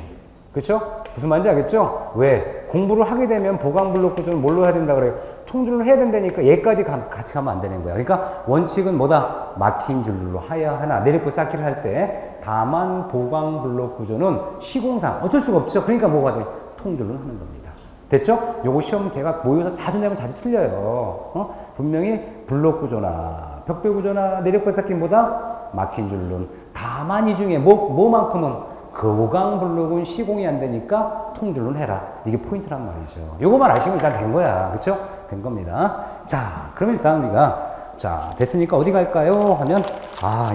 그쵸? 무슨 말인지 알겠죠? 왜? 공부를 하게 되면 보강 블록 구조는 뭘로 해야 된다 그래요? 통줄눈을 해야 된다니까 얘까지 같이 가면 안 되는 거야. 그러니까 원칙은 뭐다? 막힌 줄로 하야 하나. 내리고 쌓기를 할 때 다만 보강 블록 구조는 시공상 어쩔 수가 없죠. 그러니까 뭐가 돼? 통줄눈 하는 겁니다. 됐죠? 요거 시험 제가 모여서 자주 내면 자주 틀려요. 분명히 블록 구조나 벽돌 구조나 내력벽 쌓기보다 막힌 줄눈. 다만 이 중에 뭐만큼은 보강 블록은 시공이 안 되니까 통줄눈 해라. 이게 포인트란 말이죠. 요거만 아시면 일단 된 거야. 그쵸? 된 겁니다. 자, 그러면 일단 우리가 자, 됐으니까 어디 갈까요? 하면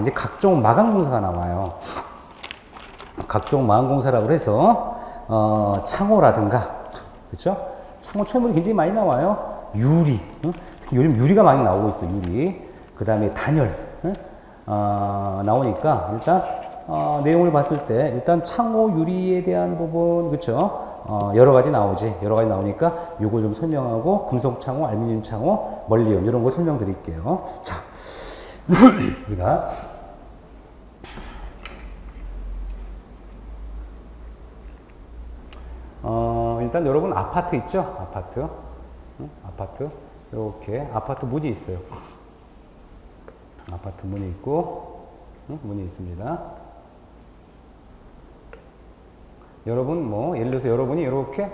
이제 각종 마감공사가 나와요. 각종 마감공사라고 해서 창호라든가 그쵸? 창호 철물이 굉장히 많이 나와요. 유리. 특히 요즘 유리가 많이 나오고 있어. 유리. 그 다음에 단열. 나오니까 일단 내용을 봤을 때 일단 창호 유리에 대한 부분 그쵸? 여러 가지 나오지. 여러 가지 나오니까 요걸 좀 설명하고 금속 창호, 알루미늄 창호, 멀리온 이런 거 설명드릴게요. 자, 우리가 일단 여러분 아파트 있죠? 아파트. 아파트. 이렇게 아파트 문이 있어요. 아파트 문이 있고 문이 있습니다. 여러분 예를 들어서 여러분이 이렇게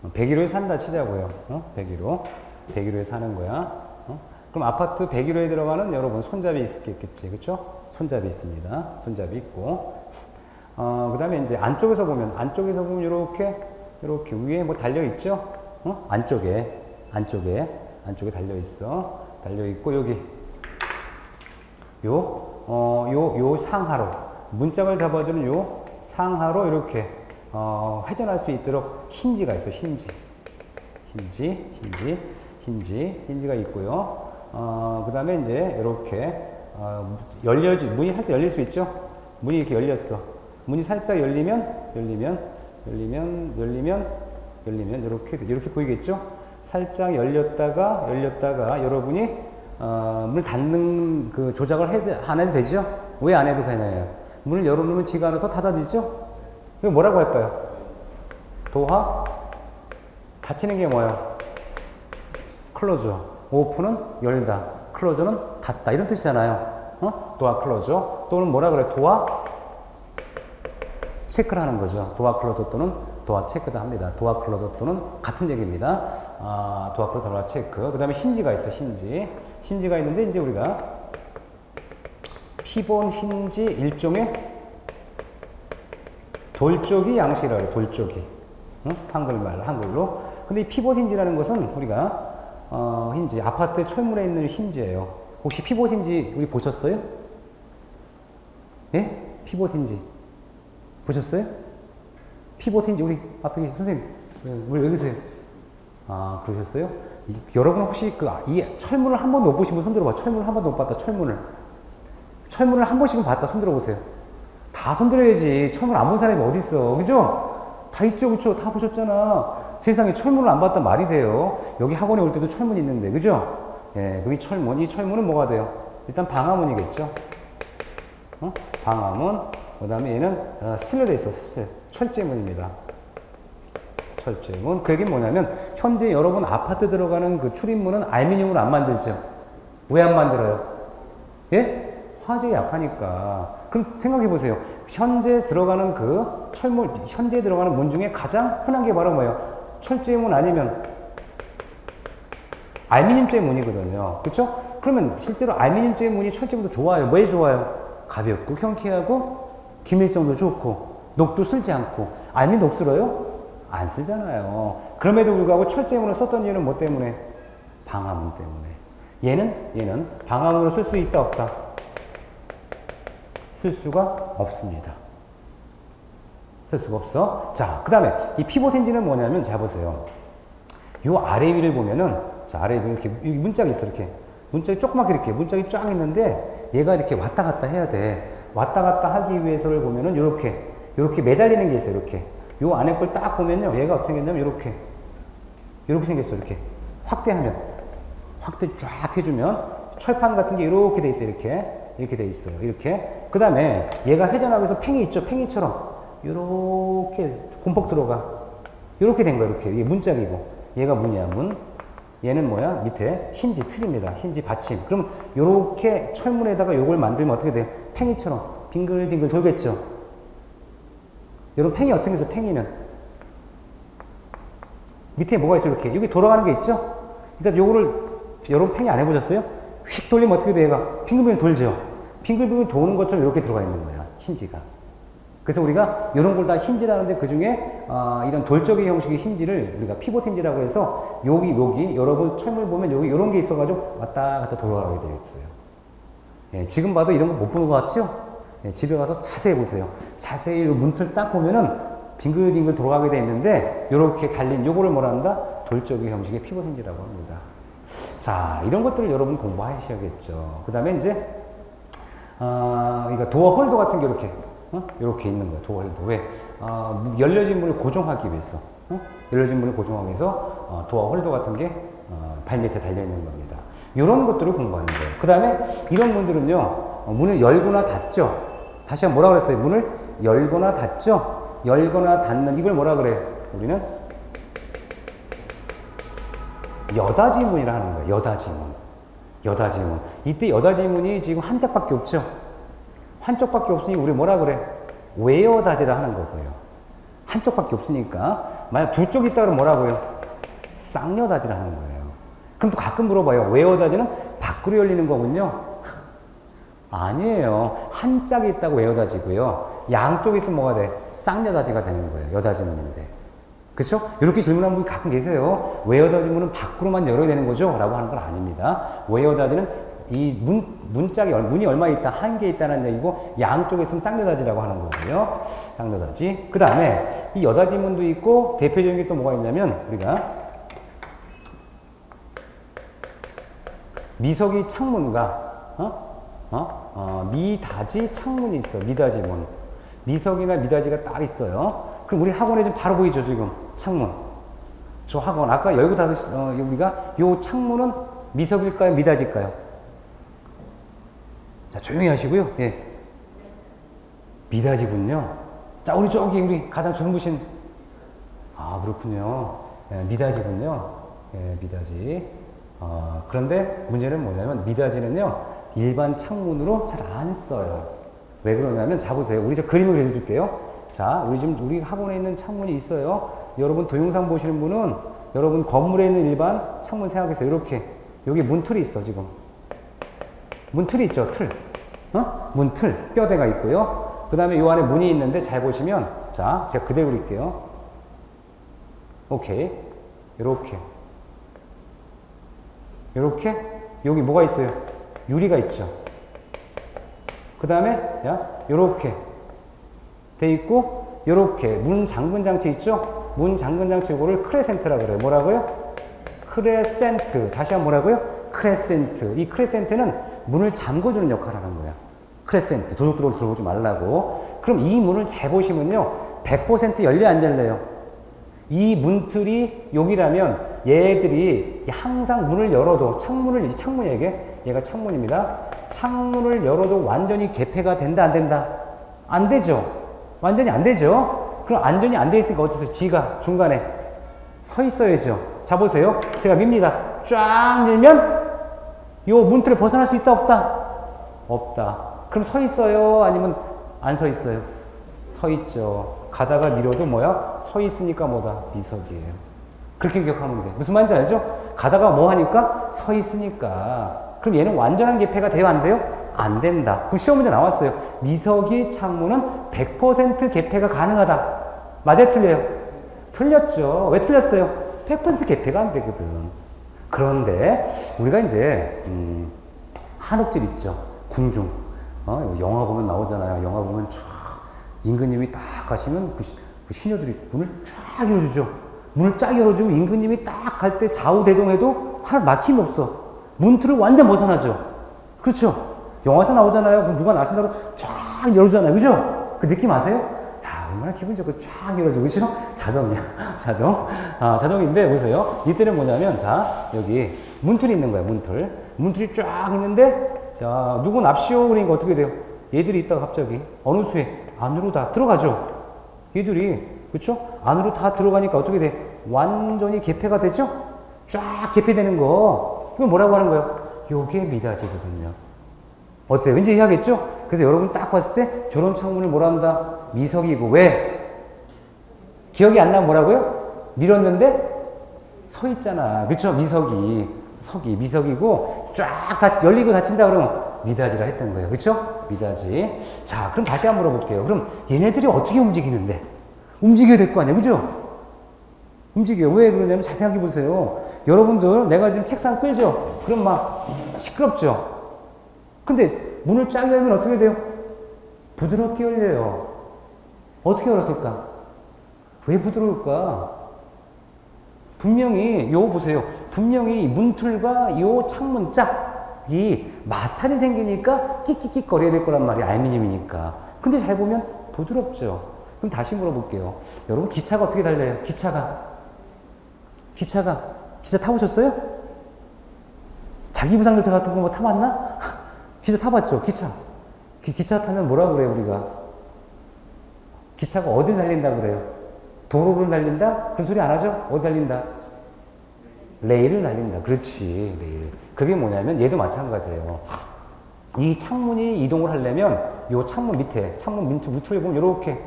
101호에 산다 치자고요. 101호에 사는 거야. 그럼 아파트 101호에 들어가는 여러분 손잡이 있겠지, 그렇죠? 손잡이 있습니다. 손잡이 있고 그 다음에 이제 안쪽에서 보면 이렇게 위에 달려 있죠? 안쪽에 달려 있어. 달려 있고 여기 요 상하로 문짝을 잡아주는 요 상하로 이렇게 회전할 수 있도록 힌지가 있어요. 힌지가 있고요. 그 다음에 이제 이렇게 문이 살짝 열릴 수 있죠. 문이 이렇게 열렸어. 문이 살짝 열리면 이렇게 보이겠죠. 살짝 열렸다가 여러분이 문을 닫는 그 조작을 안 해도 되죠. 왜 안 해도 되나요? 문을 열어놓으면 지가 알아서 닫아지죠. 이거 뭐라고 할까요? 도화 닫히는 게 뭐예요? 클로저. 오픈은 열다, 클로저는 닫다 이런 뜻이잖아요. 도화 클로저 또는 뭐라 그래? 도화 체크를 하는 거죠. 도화 클로저 또는 도화 체크도 합니다. 도화 클로저 또는 같은 얘기입니다. 도화 클로저, 도화 체크. 그 다음에 힌지가 있어. 힌지가 있는데 이제 우리가 피본 힌지 일종의 돌조기 양식이라고 해요. 돌조기. 한글로. 근데 이 피봇 힌지라는 것은 우리가 힌지, 아파트 철문에 있는 힌지예요. 혹시 피봇 힌지 우리 보셨어요? 예? 피봇 힌지 보셨어요? 피봇 힌지 우리 앞에 선생님, 우리 여기 계세요. 그러셨어요? 여러분 혹시 이 철문을 한 번도 못 보신 분 손 들어봐. 철문을 한 번도 못 봤다. 철문을 한 번씩은 봤다. 손 들어보세요. 다 손 들어야지. 철문 안 본 사람이 어디 있어, 그죠? 다 있죠, 그쵸? 다 보셨잖아. 세상에 철문을 안 봤단 말이 돼요. 여기 학원에 올 때도 철문이 있는데, 그죠? 예, 여기 철문. 이 철문은 뭐가 돼요? 일단 방화문이겠죠? 방화문. 그 다음에 얘는 스틸로 돼 있어. 철제문입니다. 철제문. 그 얘기는 뭐냐면, 현재 여러분 아파트 들어가는 그 출입문은 알루미늄으로 안 만들죠? 왜 안 만들어요? 예? 화재에 약하니까. 그럼 생각해 보세요. 현재 들어가는 현재 들어가는 문 중에 가장 흔한 게 바로 뭐예요? 철제문 아니면 알루미늄제 문이거든요. 그렇죠? 그러면 실제로 알루미늄제 문이 철제문도 좋아요. 왜 좋아요? 가볍고 경쾌하고 기밀성도 좋고 녹도 쓸지 않고. 알루미늄 녹 쓸어요? 안 쓰잖아요. 그럼에도 불구하고 철제문을 썼던 이유는 뭐 때문에? 방화문 때문에. 얘는 방화문으로 쓸 수 있다 없다? 쓸 수가 없습니다. 쓸 수가 없어. 자, 그 다음에 이 피봇 힌지는 뭐냐면, 자 보세요. 요 아래 위를 보면은, 자 아래 위 이렇게 문짝이 있어. 이렇게 문짝이 조그맣게 이렇게 문짝이 쫙 있는데 얘가 이렇게 왔다 갔다 해야 돼. 왔다 갔다 하기 위해서를 보면은 요렇게 매달리는 게 있어요. 이렇게 요 안에 걸 딱 보면요, 얘가 어떻게 생겼냐면 이렇게 생겼어. 이렇게 확대 쫙 해주면 철판 같은 게 이렇게 돼 있어요. 이렇게 돼 있어요. 이렇게. 그 다음에 얘가 회전하기 위해서 팽이 있죠? 팽이처럼 이렇게 곰폭 들어가. 이렇게 된 거야. 이렇게. 이게 문짝이고. 얘가 문이야, 문. 얘는 뭐야? 밑에 힌지 틀입니다. 힌지 받침. 그럼 요렇게 철문에다가 요걸 만들면 어떻게 돼? 팽이처럼 빙글빙글 돌겠죠? 요런 팽이 어떻게 해서 팽이는 밑에 뭐가 있어요? 이렇게. 여기 돌아가는 게 있죠? 그러니까 요런 팽이 안 해보셨어요? 휙 돌리면 어떻게 돼? 얘가 빙글빙글 돌죠? 빙글빙글 도는 것처럼 이렇게 들어가 있는 거야, 힌지가. 그래서 우리가 이런 걸 다 힌지라는데 그 중에 이런 돌적의 형식의 힌지를 우리가 피봇 힌지라고 해서 여기 여러분 철물 보면 여기 이런 게 있어가지고 왔다 갔다 돌아가게 되어 있어요. 예, 지금 봐도 이런 거 못 보는 것 같죠? 예, 집에 가서 자세히 보세요. 자세히 문틀 딱 보면은 빙글빙글 돌아가게 되어 있는데 이렇게 달린 요거를 뭐라 한다? 돌적의 형식의 피봇 힌지라고 합니다. 자, 이런 것들을 여러분 공부하셔야겠죠. 그 다음에 이제 그러니까 도어 홀더 같은 게 이렇게 있는 거예요. 도어 홀더. 왜? 열려진 문을 고정하기 위해서. 열려진 문을 고정하기 위해서 도어 홀더 같은 게 발밑에 달려 있는 겁니다. 이런 것들을 공부하는 거예요. 그 다음에 이런 문들은요, 문을 열거나 닫죠. 다시 한번 뭐라 그랬어요? 문을 열거나 닫죠. 열거나 닫는 이걸 뭐라 그래? 우리는 여닫이문이라 하는 거예요. 여닫이문. 이때 여닫이문이 지금 한 짝밖에 없죠. 한 쪽밖에 없으니 우리 뭐라 그래? 외여닫이라 하는 거고요. 한 쪽밖에 없으니까 만약 두 쪽 있다 그러면 뭐라고요? 쌍여닫이라 하는 거예요. 그럼 또 가끔 물어봐요. 외여닫이는 밖으로 열리는 거군요. 아니에요. 한 짝이 있다고 외여닫이고요. 양쪽이 있으면 뭐가 돼? 쌍여닫이가 되는 거예요. 여닫이문인데. 그렇죠? 이렇게 질문하는 분이 가끔 계세요. 외여닫이문은 밖으로만 열어야 되는 거죠? 라고 하는 건 아닙니다. 외여닫이는 이 문이 얼마 있다? 한 개 있다는 얘기고, 양쪽에 있으면 쌍여다지라고 하는 거고요. 쌍여다지. 그 다음에 이 여다지 문도 있고, 대표적인 게 또 뭐가 있냐면, 우리가 미석이 창문과, 미다지 창문이 있어. 미다지 문. 미석이나 미다지가 딱 있어요. 그럼 우리 학원에 좀 바로 보이죠, 지금? 창문. 저 학원. 아까 열고 우리가 요 창문은 미석일까요? 미다지일까요? 자, 조용히 하시고요. 예. 미다지군요. 자, 우리 가장 젊으신, 그렇군요. 예, 미다지군요. 예, 미다지. 그런데 문제는 뭐냐면, 미다지는요, 일반 창문으로 잘 안 써요. 왜 그러냐면, 자, 보세요. 우리 저 그림을 그려줄게요. 자, 우리 학원에 있는 창문이 있어요. 여러분 동영상 보시는 분은, 여러분 건물에 있는 일반 창문 생각해서 이렇게, 여기 문틀이 있어, 지금. 문틀이 있죠, 틀. 문틀, 뼈대가 있고요. 그 다음에 요 안에 문이 있는데 잘 보시면, 자, 제가 그대로 그릴게요. 오케이. 요렇게. 여기 뭐가 있어요? 유리가 있죠. 그 다음에, 요렇게 돼 있고, 요렇게 문 잠근 장치 있죠? 문 잠근 장치 이거를 크레센트라고 그래요. 뭐라고요? 크레센트. 다시 한번 뭐라고요? 크레센트. 이 크레센트는 문을 잠궈주는 역할을 하는 거야. 크레센트. 도둑들어오고 들어오지 말라고. 그럼 이 문을 잘 보시면요. 100% 열려 안 열려요? 이 문틀이 여기라면 얘들이 항상 문을 열어도 창문이에요. 얘가 창문입니다. 창문을 열어도 완전히 개폐가 된다, 안 된다? 안 되죠. 완전히 안 되죠. 그럼 완전히 안 돼 있으니까 어디서 지가 중간에 서 있어야죠. 자, 보세요. 제가 밉니다. 쫙 밀면 요 문틀을 벗어날 수 있다, 없다? 없다. 그럼 서 있어요? 아니면 안 서 있어요? 서 있죠. 가다가 밀어도 뭐야? 서 있으니까 뭐다? 미석이에요. 그렇게 기억하면 돼. 무슨 말인지 알죠? 가다가 뭐 하니까? 서 있으니까. 그럼 얘는 완전한 개폐가 돼요, 안 돼요? 안 된다. 그럼 시험 문제 나왔어요. 미석이 창문은 100% 개폐가 가능하다. 맞아요, 틀려요? 틀렸죠. 왜 틀렸어요? 100% 개폐가 안 되거든. 그런데 우리가 이제 한옥집 있죠. 궁중. 영화 보면 나오잖아요. 영화 보면 쫙 임금님이 딱 가시면 그 시녀들이 문을 쫙 열어주죠. 문을 쫙 열어주면 임금님이 딱 갈 때 좌우대동해도 하나 막힘이 없어. 문틀을 완전 벗어나죠. 그렇죠? 영화에서 나오잖아요. 그럼 누가 나선다고 쫙 열어주잖아요. 그죠? 그 느낌 아세요? 야, 얼마나 기분 좋고 쫙 열어주고, 그죠? 자동이야. 자동. 자동인데, 보세요. 이때는 뭐냐면, 자, 여기 문틀이 있는 거야, 문틀. 문틀이 쫙 있는데, 자, 누구 납시오? 그러니까 어떻게 돼요? 얘들이 있다가 갑자기 어느 수에 안으로 다 들어가죠. 얘들이, 그쵸? 안으로 다 들어가니까 어떻게 돼? 완전히 개폐가 되죠? 쫙 개폐되는 거. 그럼 뭐라고 하는 거예요? 요게 미다지거든요. 어때요? 왠지 이해하겠죠? 그래서 여러분 딱 봤을 때 저런 창문을 뭐라 한다? 미석이고. 왜? 기억이 안 나면 뭐라고요? 밀었는데 서 있잖아. 그쵸? 미석이고 쫙 다 열리고 닫힌다 그러면 미다지라 했던 거예요. 그쵸? 미다지. 자, 그럼 다시 한번 물어볼게요. 그럼 얘네들이 어떻게 움직이는데? 움직여야 될 거 아니에요. 그죠? 움직여요. 왜 그러냐면 잘 생각해 보세요. 여러분들 내가 지금 책상 끌죠? 그럼 막 시끄럽죠? 근데 문을 쫙 열면 어떻게 돼요? 부드럽게 열려요. 어떻게 열었을까? 왜 부드러울까? 분명히 요 보세요. 분명히 문틀과 요 창문 짝이 마찰이 생기니까 끽끽끽 거려야 될 거란 말이에요. 알루미늄이니까. 근데 잘 보면 부드럽죠. 그럼 다시 물어볼게요. 여러분 기차가 어떻게 달려요? 기차 타보셨어요? 자기부상열차 같은 거 뭐 타봤나? 기차 타봤죠? 기차 타면 뭐라고 그래요, 우리가? 기차가 어딜 달린다 그래요? 도로를 달린다? 그런 소리 안 하죠? 어디 달린다? 레일을 달린다. 그렇지, 레일. 그게 뭐냐면 얘도 마찬가지예요. 이 창문이 이동을 하려면 요 창문 밑에, 창문 밑에 보면 요렇게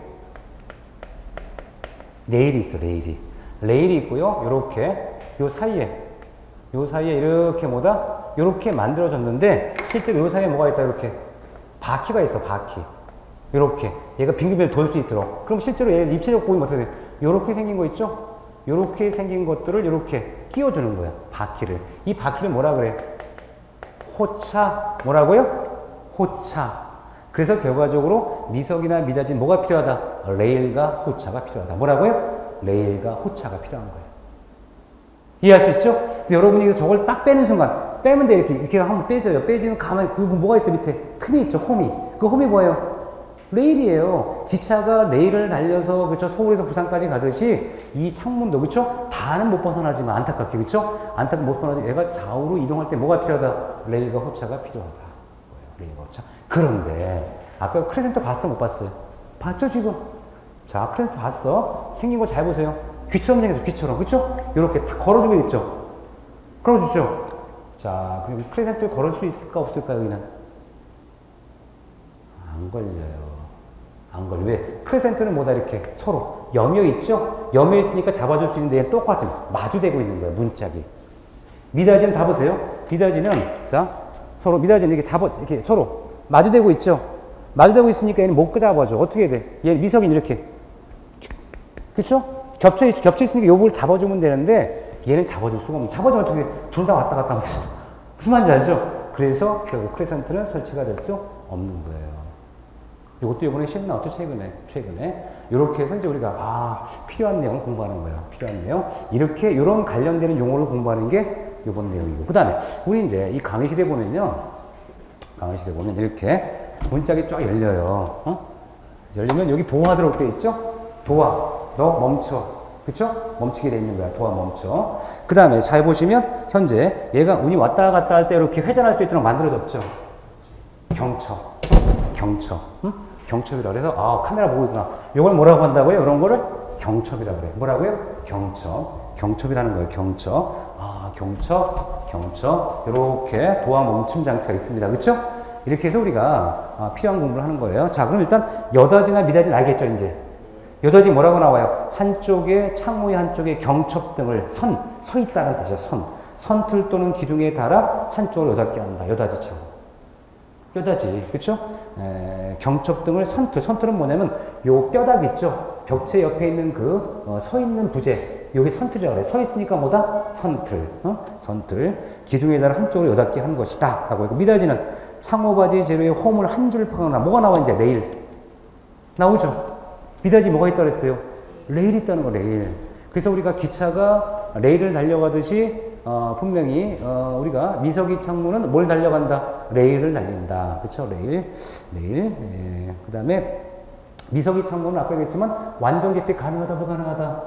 레일이 있어, 레일이 있고요. 요렇게 요 사이에 이렇게 요렇게 만들어졌는데 실제로 요 사이에 뭐가 있다, 이렇게 바퀴가 있어, 바퀴. 요렇게 얘가 빙글빙글 돌 수 있도록. 그럼 실제로 얘 입체적 보이면 어떻게 돼? 요렇게 생긴 거 있죠? 요렇게 생긴 것들을 요렇게 끼워주는 거야, 바퀴를. 이 바퀴를 뭐라 그래? 호차. 뭐라고요? 호차. 그래서 결과적으로 미석이나 미닫이는 뭐가 필요하다? 레일과 호차가 필요하다. 뭐라고요? 레일과 호차가 필요한 거예요. 이해할 수 있죠? 그래서 여러분이 저걸 딱 빼는 순간, 빼면 돼. 이렇게 하면 빼져요. 빼지면 가만히, 그 뭐가 있어, 밑에? 틈이 있죠, 홈이. 그 홈이 뭐예요? 레일이에요. 기차가 레일을 달려서, 그쵸? 서울에서 부산까지 가듯이 이 창문도, 그쵸? 다는 못 벗어나지만 안타깝게, 그쵸? 안타깝게 못 벗어나지만 얘가 좌우로 이동할 때 뭐가 필요하다? 레일과 호차가 필요하다. 레일과 호차. 그런데, 아까 크레센토 봤어, 못 봤어요? 봤죠, 지금? 자, 크레센토 봤어? 생긴 거 잘 보세요. 귀처럼 생겼어, 귀처럼. 그쵸? 이렇게 다 걸어주고 있죠? 걸어주죠? 자, 그럼 크레센토에 걸을 수 있을까, 없을까, 여기는? 안 걸려요. 안 걸려. 왜? 크레센토는 뭐다, 이렇게 서로 여며 있죠? 여며 있으니까 잡아줄 수 있는데 얘는 똑같이 마주대고 있는 거예요, 문짝이. 미닫이는 다 보세요. 미닫이는, 자, 서로, 미닫이는 이렇게 이렇게 서로 마주대고 있죠? 마주대고 있으니까 얘는 못 잡아줘. 어떻게 해야 돼? 얘는 미석이는 이렇게. 그쵸? 겹쳐 있으니까 요걸 잡아주면 되는데 얘는 잡아줄 수가 없는. 잡아주면 어떻게 둘 다 왔다 갔다 하면 되죠. 무슨 말인지 알죠? 그래서 결국 크레센토는 설치가 될 수 없는 거예요. 이것도 이번에 시험 나왔죠, 최근에. 이렇게 해서 이제 우리가, 필요한 내용을 공부하는 거예요. 필요한 내용. 이렇게, 이런 관련되는 용어를 공부하는 게 이번 내용이고. 그 다음에, 우리 이제 이 강의실에 보면 이렇게 문짝이 쫙 열려요. 열리면 여기 도화 들어올 때 있죠? 도화. 너 멈춰. 그쵸? 멈추게 돼 있는 거야. 도화 멈춰. 그 다음에 잘 보시면, 현재 얘가 운이 왔다 갔다 할 때 이렇게 회전할 수 있도록 만들어졌죠? 경첩. 응? 경첩이라 그래서, 카메라 보고 있구나. 이걸 뭐라고 한다고요? 이런 거를 경첩이라고 그래요. 뭐라고요? 경첩. 경첩이라는 거예요. 경첩. 경첩. 이렇게 도화 멈춤 장치가 있습니다. 그쵸? 이렇게 해서 우리가 필요한 공부를 하는 거예요. 자, 그럼 일단 여닫이나 미닫이는 알겠죠, 이제? 여닫이 뭐라고 나와요? 한쪽에, 창호의 한쪽에 경첩등을 서 있다는 뜻이죠, 선틀 또는 기둥에 달아 한쪽으로 여닫게 한다. 여닫이 창호. 여닫이, 그쵸? 경첩등을 선틀은 뭐냐면, 요 뼈다귀 있죠? 벽체 옆에 있는 서 있는 부재. 여기 선틀이라고 그래. 서 있으니까 뭐다? 선틀. 기둥에 달아 한쪽으로 여닫게 한 것이다. 라고 했고, 미닫이는 창호바지 재료에 홈을 한 줄 파거나, 뭐가 나와, 이제? 레일. 나오죠? 미닫이 뭐가 있다고 그랬어요? 레일이 있다는 거, 레일. 그래서 우리가 기차가 레일을 달려가듯이, 분명히, 우리가 미석이 창문은 뭘 달려간다? 레일을 달린다. 그쵸? 레일. 그 다음에 미석이 창문은 아까 얘기했지만 완전 개폐 가능하다, 불가능하다?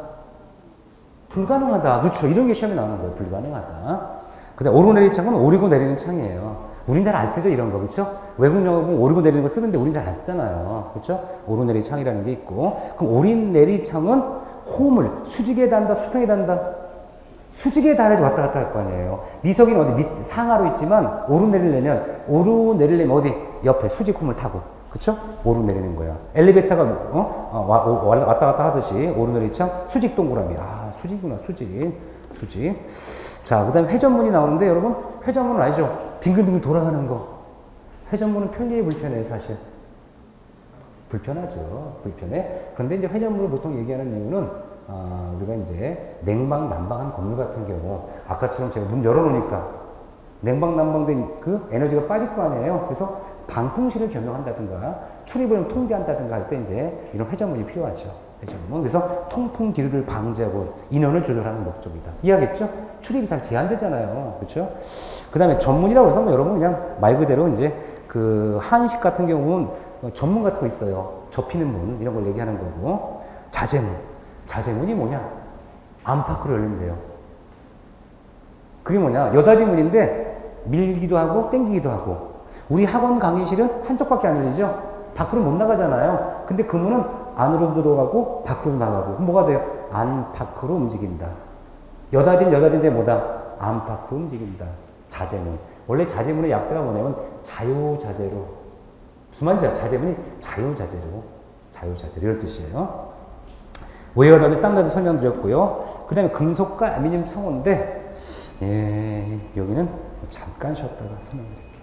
불가능하다. 그렇죠. 이런 게 시험에 나오는 거예요. 불가능하다. 그 다음에 오르내리 창문은 오르고 내리는 창이에요. 우린 잘 안 쓰죠, 이런 거. 그쵸? 외국 영화 보면 오르고 내리는 거 쓰는데 우린 잘 안 쓰잖아요. 그쵸? 오르내리 창이라는 게 있고. 그럼 오르내리 창은 홈을 수직에 단다, 수평에 단다? 수직에 달아야지 왔다 갔다 할 거 아니에요. 미석이는 어디 상하로 있지만 오르내리려면 어디? 옆에 수직 홈을 타고. 그쵸? 오르내리는 거야. 엘리베이터가, 왔다 갔다 하듯이 오르내리 창, 수직 동그라미. 수직이구나, 수직. 자, 그 다음에 회전문이 나오는데 여러분, 회전문은 알죠? 빙글빙글 돌아가는 거. 회전문은 편리해, 불편해, 사실? 불편하죠. 불편해. 그런데 이제 회전문을 보통 얘기하는 이유는, 우리가 이제 냉방난방한 건물 같은 경우, 아까처럼 제가 문 열어놓으니까 냉방난방된 그 에너지가 빠질 거 아니에요. 그래서 방통실을 겸용한다든가, 출입을 통제한다든가 할 때 이제 이런 회전문이 필요하죠. 회전문. 그래서 통풍 기류를 방지하고 인원을 조절하는 목적이다. 이해하겠죠? 출입이 잘 제한되잖아요. 그렇죠? 그 다음에 전문이라고 해서 여러분 그냥 말 그대로 이제 그 한식 같은 경우는 전문 같은 거 있어요. 접히는 문 이런 걸 얘기하는 거고. 자재문이 뭐냐? 안팎으로 열린대요. 그게 뭐냐? 여닫이 문인데 밀기도 하고 땡기기도 하고. 우리 학원 강의실은 한쪽밖에 안 열리죠? 밖으로 못 나가잖아요. 근데 그 문은 안으로 들어가고 밖으로 나가고. 그럼 뭐가 돼요? 안팎으로 움직인다. 여닫인데 뭐다? 안팎으로 움직인다. 자재문. 원래 자재문의 약자가 뭐냐면 자유자재로. 무슨 말인지 자재문이 자유자재로 이런 뜻이에요. 웨어다드, 쌍다드 설명드렸고요. 그 다음에 금속과 알루미늄 창호인데, 여기는 잠깐 쉬었다가 설명드릴게요.